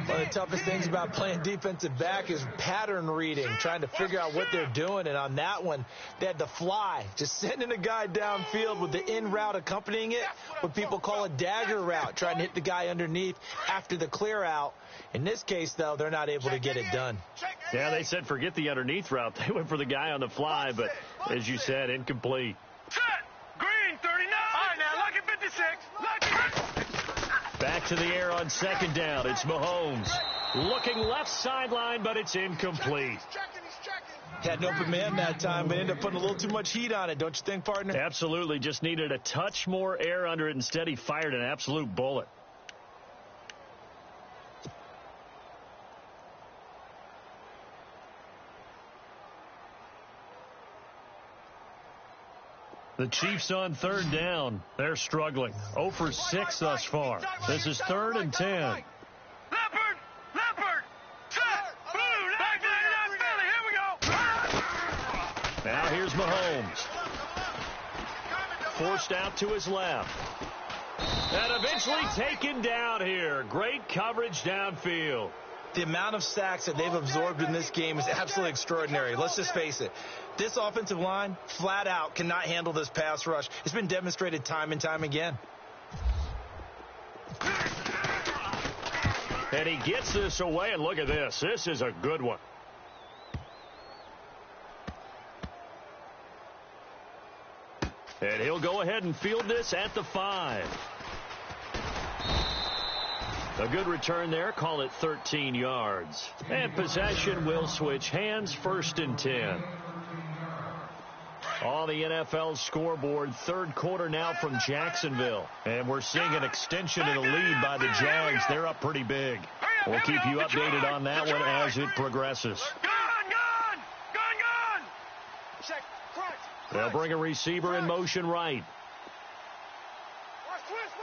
One of the toughest things about playing defensive back is pattern reading, trying to figure out what they're doing. And on that one, they had to fly, just sending a guy downfield with the in route accompanying it, what people call a dagger route, trying to hit the guy underneath after the clear out. In this case, though, they're not able to get it done. Yeah, they said forget the underneath route. They went for the guy on the fly, but as you said, incomplete. Set! Green, 39! All right, now, lucky 56. Lucky. Back to the air on second down. It's Mahomes. Looking left sideline, but it's incomplete. Had an open man that time, but ended up putting a little too much heat on it, don't you think, partner? Absolutely. Just needed a touch more air under it. Instead, he fired an absolute bullet. The Chiefs on third down. They're struggling. 0 for 6 thus far. This is 3rd and 10. Leopard! Set! Blue! Back 99 Philly! Here we go! Now here's Mahomes. Forced out to his left. And eventually taken down here. Great coverage downfield. The amount of sacks that they've absorbed in this game is absolutely extraordinary. Let's just face it. This offensive line, flat out, cannot handle this pass rush. It's been demonstrated time and time again. And he gets this away, and look at this. This is a good one. And he'll go ahead and field this at the 5. A good return there. Call it 13 yards. And possession will switch hands. 1st and 10. On the NFL scoreboard, third quarter now from Jacksonville. And we're seeing an extension of the lead by the Jags. They're up pretty big. We'll keep you updated on that one as it progresses. Gone! Check, front. They'll bring a receiver in motion right. Watch twist.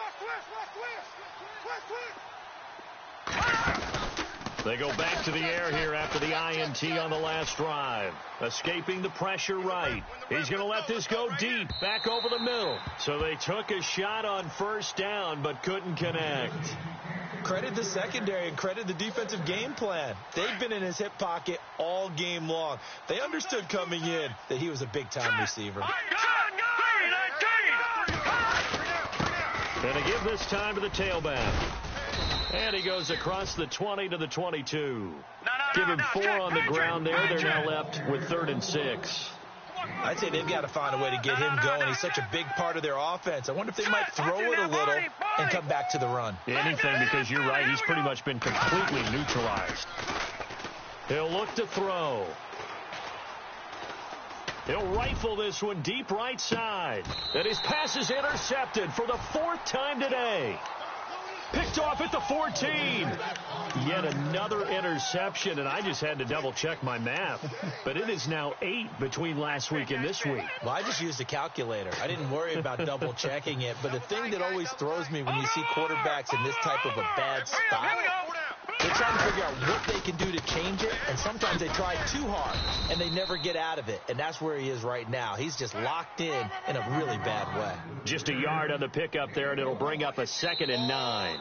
They go back to the air here after the INT on the last drive. Escaping the pressure right. He's going to let this go deep, back over the middle. So they took a shot on first down, but couldn't connect. Credit the secondary and credit the defensive game plan. They've been in his hip pocket all game long. They understood coming in that he was a big-time receiver. And to give this time to the tailback. And he goes across the 20 to the 22. Give him 4 on the ground there. They're now left with 3rd and 6. I'd say they've got to find a way to get him going. He's such a big part of their offense. I wonder if they might throw it a little and come back to the run. Anything, because you're right. He's pretty much been completely neutralized. He'll look to throw. He'll rifle this one deep right side. And his pass is intercepted for the 4th time today. Picked off at the 14. Yet another interception, and I just had to double-check my math. But it is now 8 between last week and this week. Well, I just used a calculator. I didn't worry about double-checking it. But the thing that always throws me when you see quarterbacks in this type of a bad spot, they're trying to figure out what they can do to change it, and sometimes they try too hard, and they never get out of it. And that's where he is right now. He's just locked in a really bad way. Just a yard on the pickup there, and it'll bring up a 2nd and 9.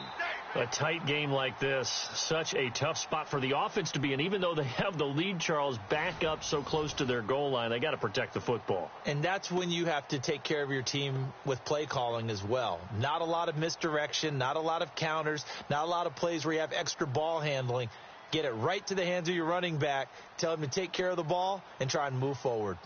A tight game like this, such a tough spot for the offense to be in. Even though they have the lead, Charles, back up so close to their goal line, they got to protect the football. And that's when you have to take care of your team with play calling as well. Not a lot of misdirection, not a lot of counters, not a lot of plays where you have extra ball handling. Get it right to the hands of your running back, tell him to take care of the ball, and try and move forward.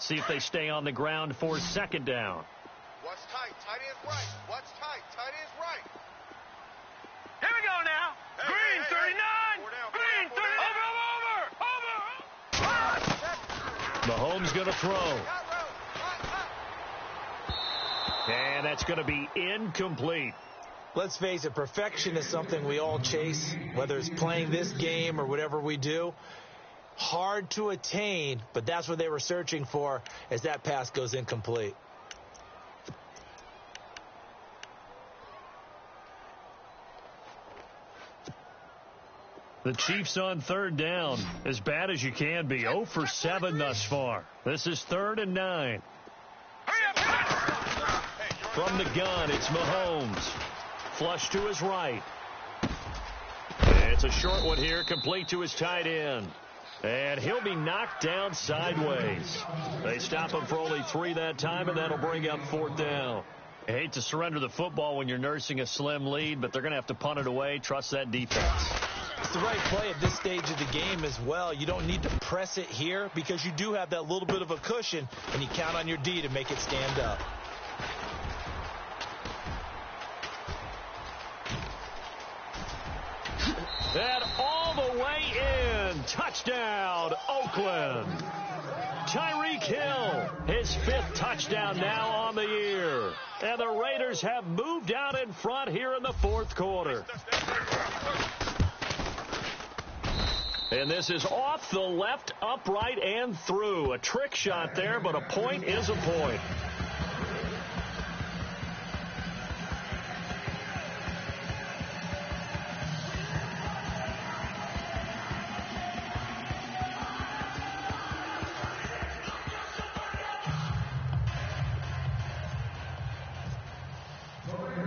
See if they stay on the ground for 2nd down. What's tight? Tight ends right. What's tight? Tight ends right. Here we go now. Green, 39. Green, 30. Over. Mahomes going to throw. And that's going to be incomplete. Let's face it, perfection is something we all chase, whether it's playing this game or whatever we do. Hard to attain, but that's what they were searching for as that pass goes incomplete. The Chiefs on third down. As bad as you can be. 0 for 7 thus far. This is 3rd and 9. From the gun, it's Mahomes. Flush to his right. It's a short one here, complete to his tight end. And he'll be knocked down sideways. They stop him for only 3 that time, and that'll bring up 4th down. I hate to surrender the football when you're nursing a slim lead, but they're going to have to punt it away. Trust that defense. It's the right play at this stage of the game as well. You don't need to press it here because you do have that little bit of a cushion, and you count on your D to make it stand up. And all the way in. Touchdown, Oakland. Tyreek Hill, his 5th touchdown now on the year. And the Raiders have moved out in front here in the 4th quarter. And this is off the left, upright, and through. A trick shot there, but a point is a point.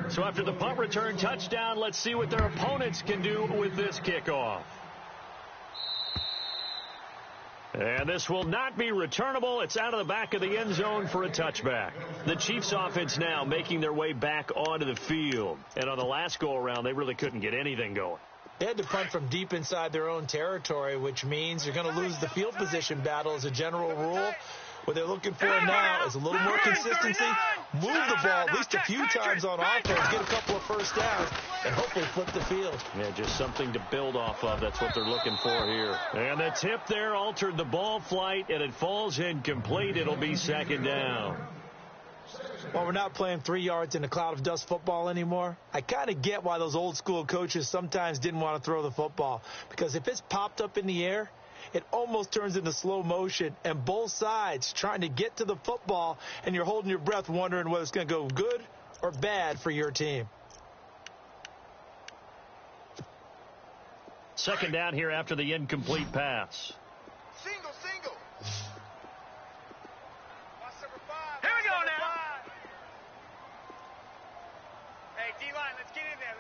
So after the punt return touchdown, let's see what their opponents can do with this kickoff. And this will not be returnable. It's out of the back of the end zone for a touchback. The Chiefs offense now making their way back onto the field. And on the last go-around, they really couldn't get anything going. They had to punt from deep inside their own territory, which means you're going to lose the field position battle as a general rule. What they're looking for now is a little more consistency, move the ball at least a few times on offense, get a couple of first downs, and hopefully flip the field. Yeah, just something to build off of. That's what they're looking for here. And the tip there altered the ball flight, and it falls incomplete. It'll be 2nd down. While we're not playing 3 yards in a cloud of dust football anymore, I kind of get why those old school coaches sometimes didn't want to throw the football. Because if it's popped up in the air, it almost turns into slow motion, and both sides trying to get to the football, and you're holding your breath wondering whether it's going to go good or bad for your team. 2nd down here after the incomplete pass. Single. Here we go now. Hey, D-line, let's get in there.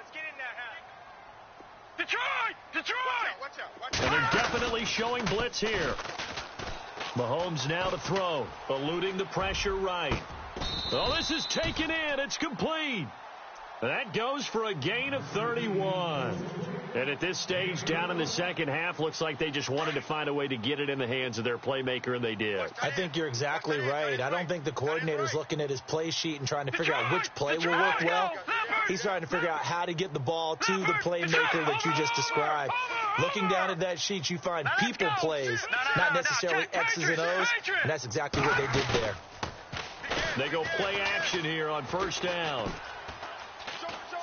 Detroit! Watch out. And they're definitely showing blitz here. Mahomes now to throw, eluding the pressure right. Oh, this is taken in. It's complete. That goes for a gain of 31. And at this stage, down in the second half, looks like they just wanted to find a way to get it in the hands of their playmaker, and they did. I think you're exactly right. I don't think the coordinator's looking at his play sheet and trying to figure out which play will work well. He's trying to figure out how to get the ball to the playmaker that you just described. Looking down at that sheet, you find people plays, not necessarily X's and O's, and that's exactly what they did there. They go play action here on 1st down.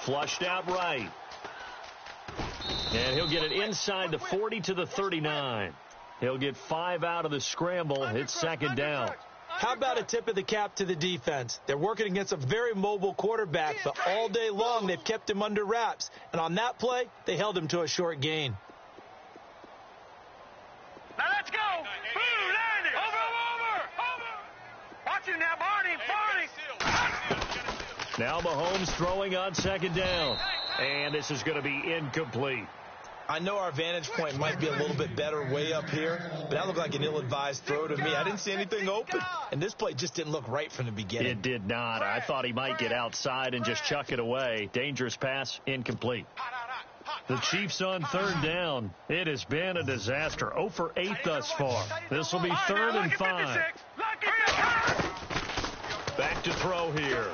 Flushed out right. And he'll get it inside the 40 to the 39. He'll get 5 out of the scramble. It's 2nd down. How about a tip of the cap to the defense? They're working against a very mobile quarterback, but all day long they've kept him under wraps. And on that play, they held him to a short gain. Now let's go. Boo, Landy. Over. Watch him now, Barney. Now Mahomes throwing on 2nd down. And this is going to be incomplete. I know our vantage point might be a little bit better way up here, but that looked like an ill-advised throw to me. I didn't see anything open, and this play just didn't look right from the beginning. It did not. I thought he might get outside and just chuck it away. Dangerous pass, incomplete. The Chiefs on 3rd down. It has been a disaster. 0 for 8 thus far. This will be 3rd and 5. Back to throw here.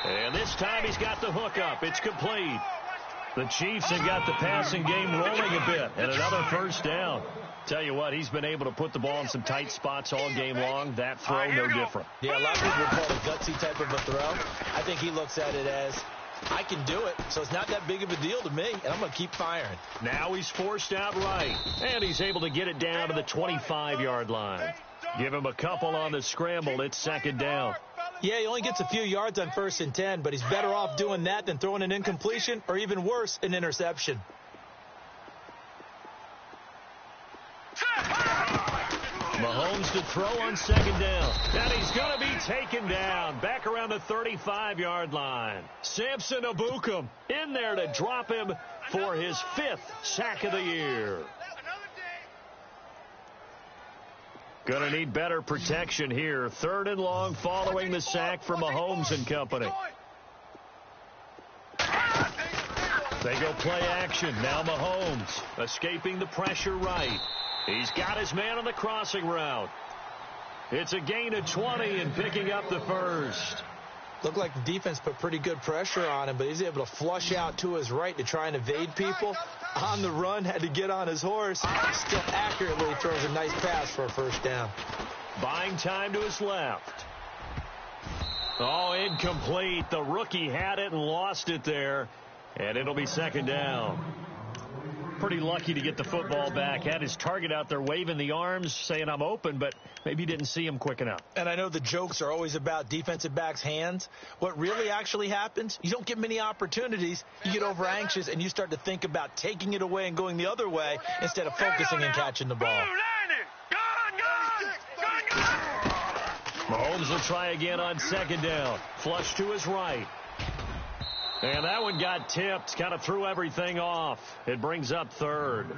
And this time he's got the hook up. It's complete. The Chiefs have got the passing game rolling a bit. And another 1st down. Tell you what, he's been able to put the ball in some tight spots all game long. That throw, no different. Yeah, a lot of people would call it a gutsy type of a throw. I think he looks at it as, I can do it, so it's not that big of a deal to me, and I'm going to keep firing. Now he's forced out right. And he's able to get it down to the 25-yard line. Give him a couple on the scramble. It's 2nd down. Yeah, he only gets a few yards on 1st and 10, but he's better off doing that than throwing an incompletion or, even worse, an interception. Mahomes to throw on second down. And he's going to be taken down back around the 35-yard line. Samson Abukum in there to drop him for his 5th sack of the year. Going to need better protection here. 3rd and long following the sack from Mahomes and company. They go play action. Now Mahomes escaping the pressure right. He's got his man on the crossing route. It's a gain of 20 and picking up the first. Looked like the defense put pretty good pressure on him, but he's able to flush out to his right to try and evade people. On the run, had to get on his horse. Still accurately throws a nice pass for a first down. Buying time to his left. Oh, incomplete. The rookie had it and lost it there. And it'll be second down. Pretty lucky to get the football back. Had his target out there waving the arms, saying I'm open, but maybe didn't see him quick enough. And I know the jokes are always about defensive backs' hands. What really actually happens, you don't get many opportunities. You get over anxious, and you start to think about taking it away and going the other way instead of focusing and catching the ball. Mahomes will try again on second down. Flush to his right. And that one got tipped, kind of threw everything off. It brings up 3rd.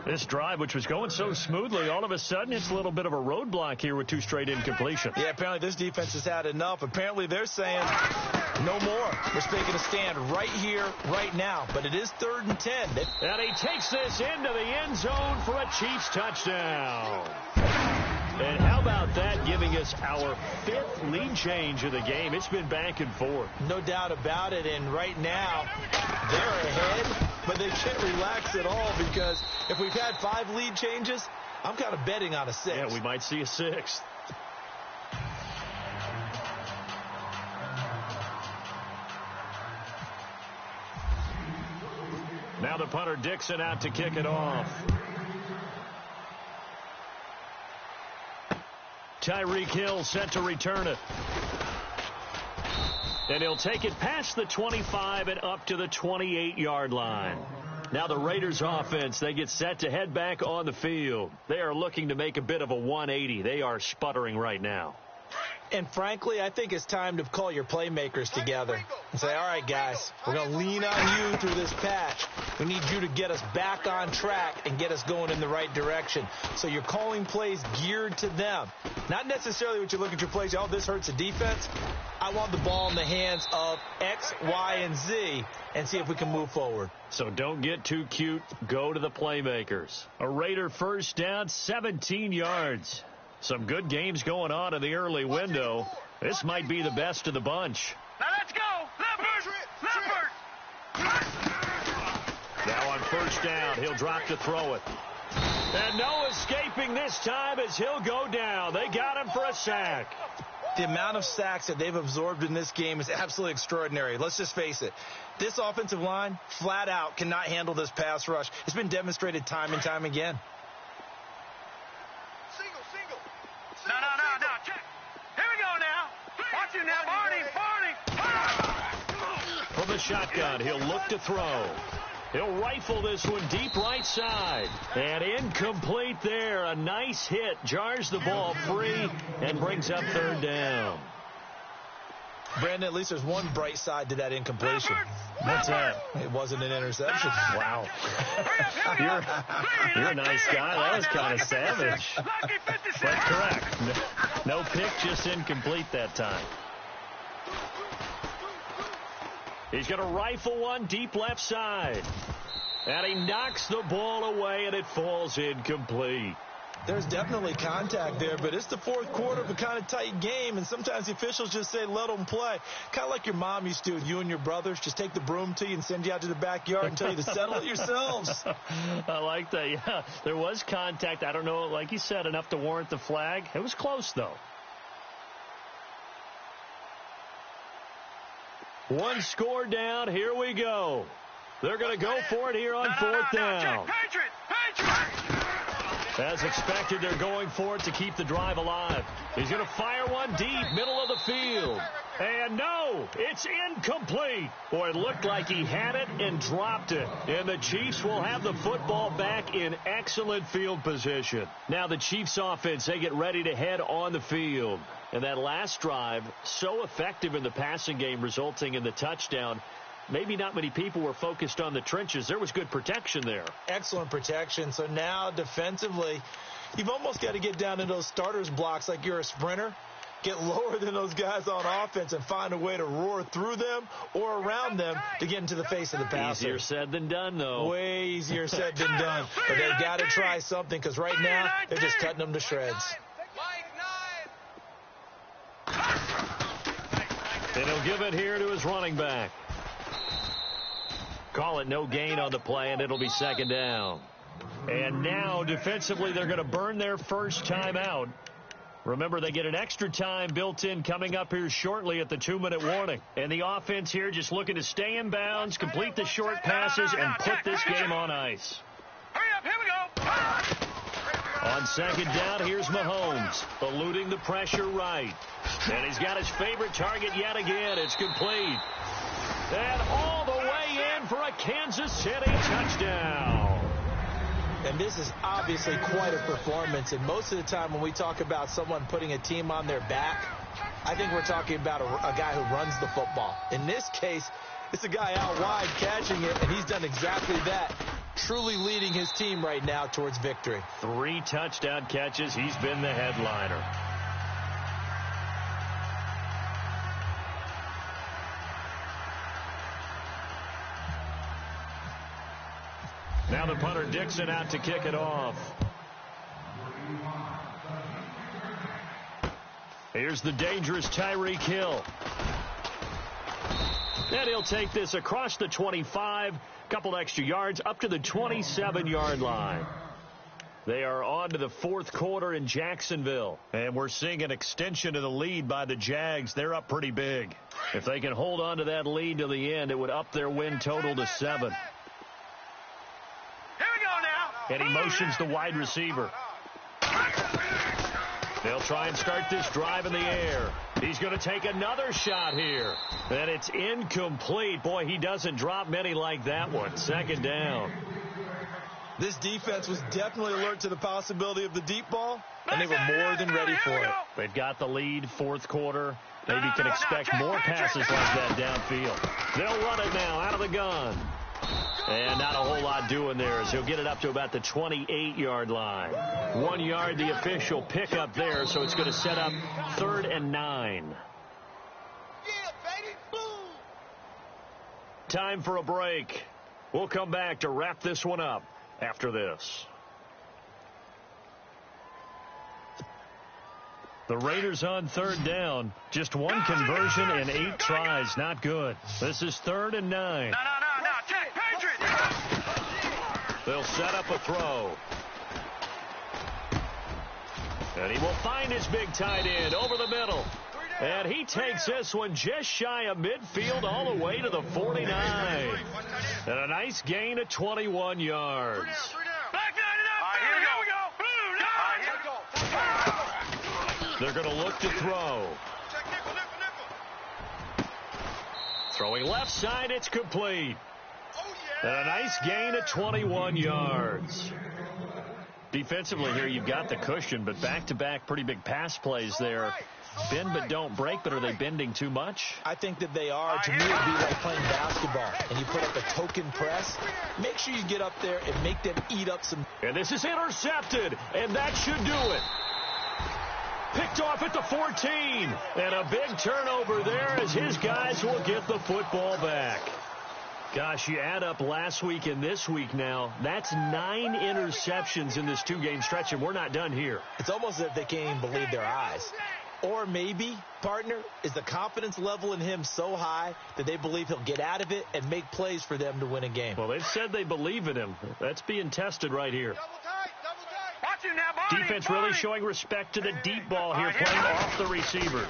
This drive, which was going so smoothly, all of a sudden it's a little bit of a roadblock here with 2 straight incompletions. Yeah, apparently this defense has had enough. Apparently they're saying no more. We're taking a stand right here, right now. But it is 3rd and 10. And he takes this into the end zone for a Chiefs touchdown. And how about that, giving us our 5th lead change of the game? It's been back and forth. No doubt about it. And right now, they're ahead, but they can't relax at all because if we've had 5 lead changes, I'm kind of betting on a 6th. Yeah, we might see a 6th. Now the punter Dixon out to kick it off. Tyreek Hill set to return it. And he'll take it past the 25 and up to the 28-yard line. Now the Raiders offense, they get set to head back on the field. They are looking to make a bit of a 180. They are sputtering right now. And frankly, I think it's time to call your playmakers together and say, all right, guys, we're going to lean on you through this patch. We need you to get us back on track and get us going in the right direction. So you're calling plays geared to them. Not necessarily what you look at your plays, oh, this hurts the defense. I want the ball in the hands of X, Y, and Z and see if we can move forward. So don't get too cute. Go to the playmakers. A Raider first down, 17 yards. Some good games going on in the early window. This might be the best of the bunch. Now let's go. Leopard. Now on first down, he'll drop to throw it. And no escaping this time as he'll go down. They got him for a sack. The amount of sacks that they've absorbed in this game is absolutely extraordinary. Let's just face it. This offensive line, flat out, cannot handle this pass rush. It's been demonstrated time and time again. No. Check. Here we go now. Watch it now, Barney. From the shotgun, he'll look to throw. He'll rifle this one deep right side. And incomplete there. A nice hit. Jars the ball free and brings up 3rd down. Brandon, at least there's one bright side to that incompletion. What's that? It wasn't an interception. Wow. You're a nice guy. That was kind of savage. But correct. No pick, just incomplete that time. He's going to rifle one deep left side. And he knocks the ball away, and it falls incomplete. There's definitely contact there, but it's the 4th quarter of a kind of tight game, and sometimes the officials just say, let them play. Kind of like your mom used to with you and your brothers. Just take the broom to you and send you out to the backyard and tell you to settle it yourselves. I like that, yeah. There was contact. I don't know, like you said, enough to warrant the flag. It was close, though. One score down. Here we go. They're going to go for it here on 4th down. Patriot. As expected, they're going for it to keep the drive alive. He's going to fire one deep, middle of the field. And no, it's incomplete. Boy, it looked like he had it and dropped it. And the Chiefs will have the football back in excellent field position. Now the Chiefs offense, they get ready to head on the field. And that last drive, so effective in the passing game, resulting in the touchdown. Maybe not many people were focused on the trenches. There was good protection there. Excellent protection. So now defensively, you've almost got to get down in those starters blocks like you're a sprinter. Get lower than those guys on offense and find a way to roar through them or around them to get into the face of the passer. Easier said than done, though. Way easier said than done. But they've got to try something because right now they're just cutting them to shreds. And he'll give it here to his running back. Call it no gain on the play, and it'll be second down. And now defensively they're going to burn their first time out. Remember, they get an extra time built in coming up here shortly at the 2-minute warning. And the offense here just looking to stay in bounds, complete the short passes, and put this game on ice. Hurry up, here we go. On second down, here's Mahomes, eluding the pressure right. And he's got his favorite target yet again. It's complete. And all the way in for a Kansas City touchdown. And this is obviously quite a performance. And most of the time when we talk about someone putting a team on their back, I think we're talking about a guy who runs the football. In this case, it's a guy out wide catching it, and he's done exactly that, truly leading his team right now towards victory. 3 touchdown catches. He's been the headliner. Now the punter Dixon out to kick it off. Here's the dangerous Tyreek Hill. And he'll take this across the 25, couple extra yards, up to the 27-yard line. They are on to the fourth quarter in Jacksonville. And we're seeing an extension of the lead by the Jags. They're up pretty big. If they can hold on to that lead to the end, it would up their win total to 7. And he motions the wide receiver. They'll try and start this drive in the air. He's going to take another shot here. And it's incomplete. Boy, he doesn't drop many like that one. Second down. This defense was definitely alert to the possibility of the deep ball, and they were more than ready for it. They've got the lead, fourth quarter. Maybe can expect more passes like that downfield. They'll run it now out of the gun. And not a whole lot doing there as he'll get it up to about the 28-yard line. 1 yard, the official pickup there, so it's going to set up 3rd and 9. Yeah, baby, boom. Time for a break. We'll come back to wrap this one up after this. The Raiders on 3rd down. Just 1 conversion and 8 tries. Not good. This is 3rd and 9. No. Check, Patriot. They'll set up a throw. And he will find his big tight end over the middle. And he takes this one just shy of midfield all the way to the 49. And a nice gain of 21 yards. They're going to look to throw. Throwing left side, it's complete. And a nice gain of 21 yards. Defensively here, you've got the cushion, but back-to-back pretty big pass plays there. Bend but don't break, but are they bending too much? I think that they are. To me, it would be like playing basketball, and you put up a token press. Make sure you get up there and make them eat up some. And this is intercepted, and that should do it. Picked off at the 14, and a big turnover there as his guys will get the football back. Gosh, you add up last week and this week now, that's 9 interceptions in this 2-game stretch, and we're not done here. It's almost as if they can't even believe their eyes. Or maybe, partner, is the confidence level in him so high that they believe he'll get out of it and make plays for them to win a game. Well, they've said they believe in him. That's being tested right here. Double tight. Watch him now, Barney. Defense really showing respect to the deep ball here, playing off the receivers.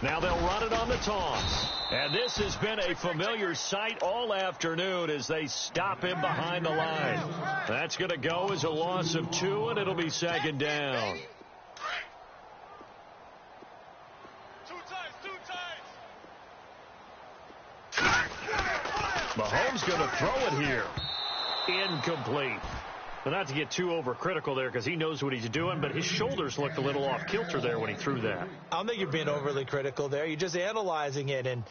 Now they'll run it on the toss. And this has been a familiar sight all afternoon as they stop him behind the line. That's going to go as a loss of 2, and it'll be second down. Mahomes going to throw it here. Incomplete. Well, not to get too overcritical there because he knows what he's doing, but his shoulders looked a little off kilter there when he threw that. I don't think you're being overly critical there. You're just analyzing it, and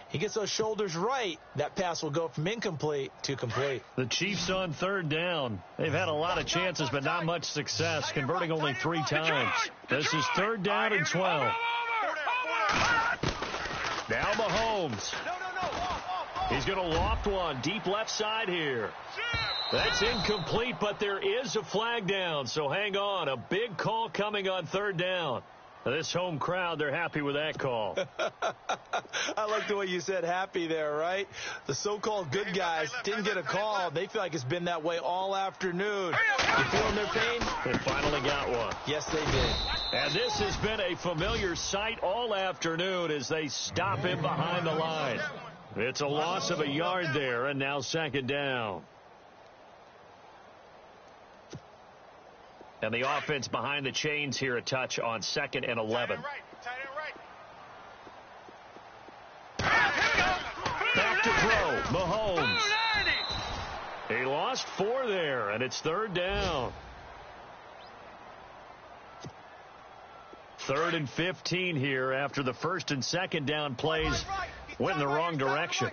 he gets those shoulders right. That pass will go from incomplete to complete. The Chiefs on third down. They've had a lot of chances, but not much success, converting only 3 times. This is third down and 12. Now Mahomes. He's going to loft one deep left side here. That's incomplete, but there is a flag down, so hang on. A big call coming on third down. This home crowd, they're happy with that call. I like the way you said happy there, right? The so-called good guys didn't get a call. They feel like it's been that way all afternoon. You feeling their pain? They finally got one. Yes, they did. And this has been a familiar sight all afternoon as they stop him behind the line. It's a loss of a yard there, and now second down. And the offense behind the chains here a touch on 2nd and 11. Back to throw. Mahomes. He lost 4 there, and it's third down. 3rd and 15 here after the 1st and 2nd down plays went in the wrong direction.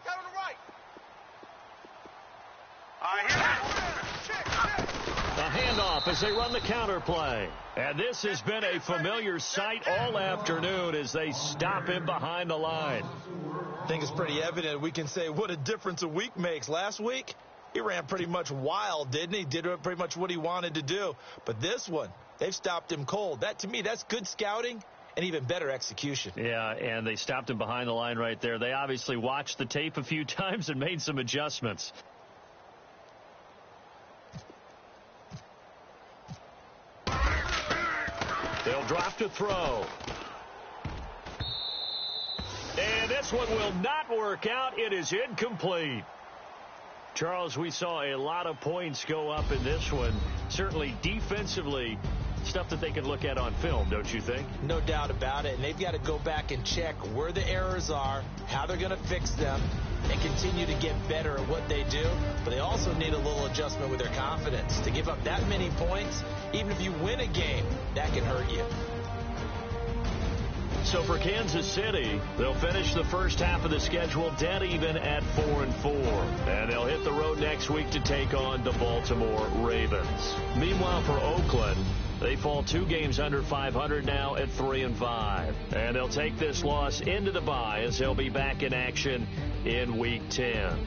A handoff as they run the counter play. And this has been a familiar sight all afternoon as they stop him behind the line. I think it's pretty evident. We can say what a difference a week makes. Last week, he ran pretty much wild, didn't he? Did pretty much what he wanted to do. But this one, they've stopped him cold. That, to me, that's good scouting and even better execution. Yeah, and they stopped him behind the line right there. They obviously watched the tape a few times and made some adjustments. They'll drop to throw. And this one will not work out. It is incomplete. Charles, we saw a lot of points go up in this one. Certainly defensively, stuff that they can look at on film, don't you think? No doubt about it. And they've got to go back and check where the errors are, how they're going to fix them, and continue to get better at what they do. But they also need a little adjustment with their confidence. To give up that many points, even if you win a game, that can hurt you. So for Kansas City, they'll finish the first half of the schedule dead even at 4-4. And they'll hit the road next week to take on the Baltimore Ravens. Meanwhile, for Oakland, they fall 2 games under 500 now at 3-5. And they'll take this loss into the bye as they'll be back in action in Week 10.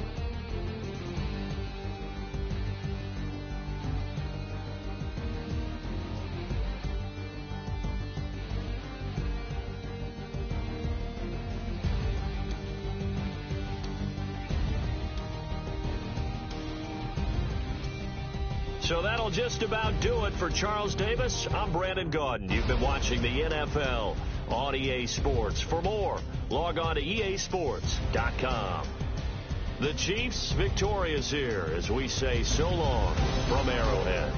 So that'll just about do it for Charles Davis. I'm Brandon Gaudin. You've been watching the NFL on EA Sports. For more, log on to easports.com. The Chiefs victorious here as we say so long from Arrowhead.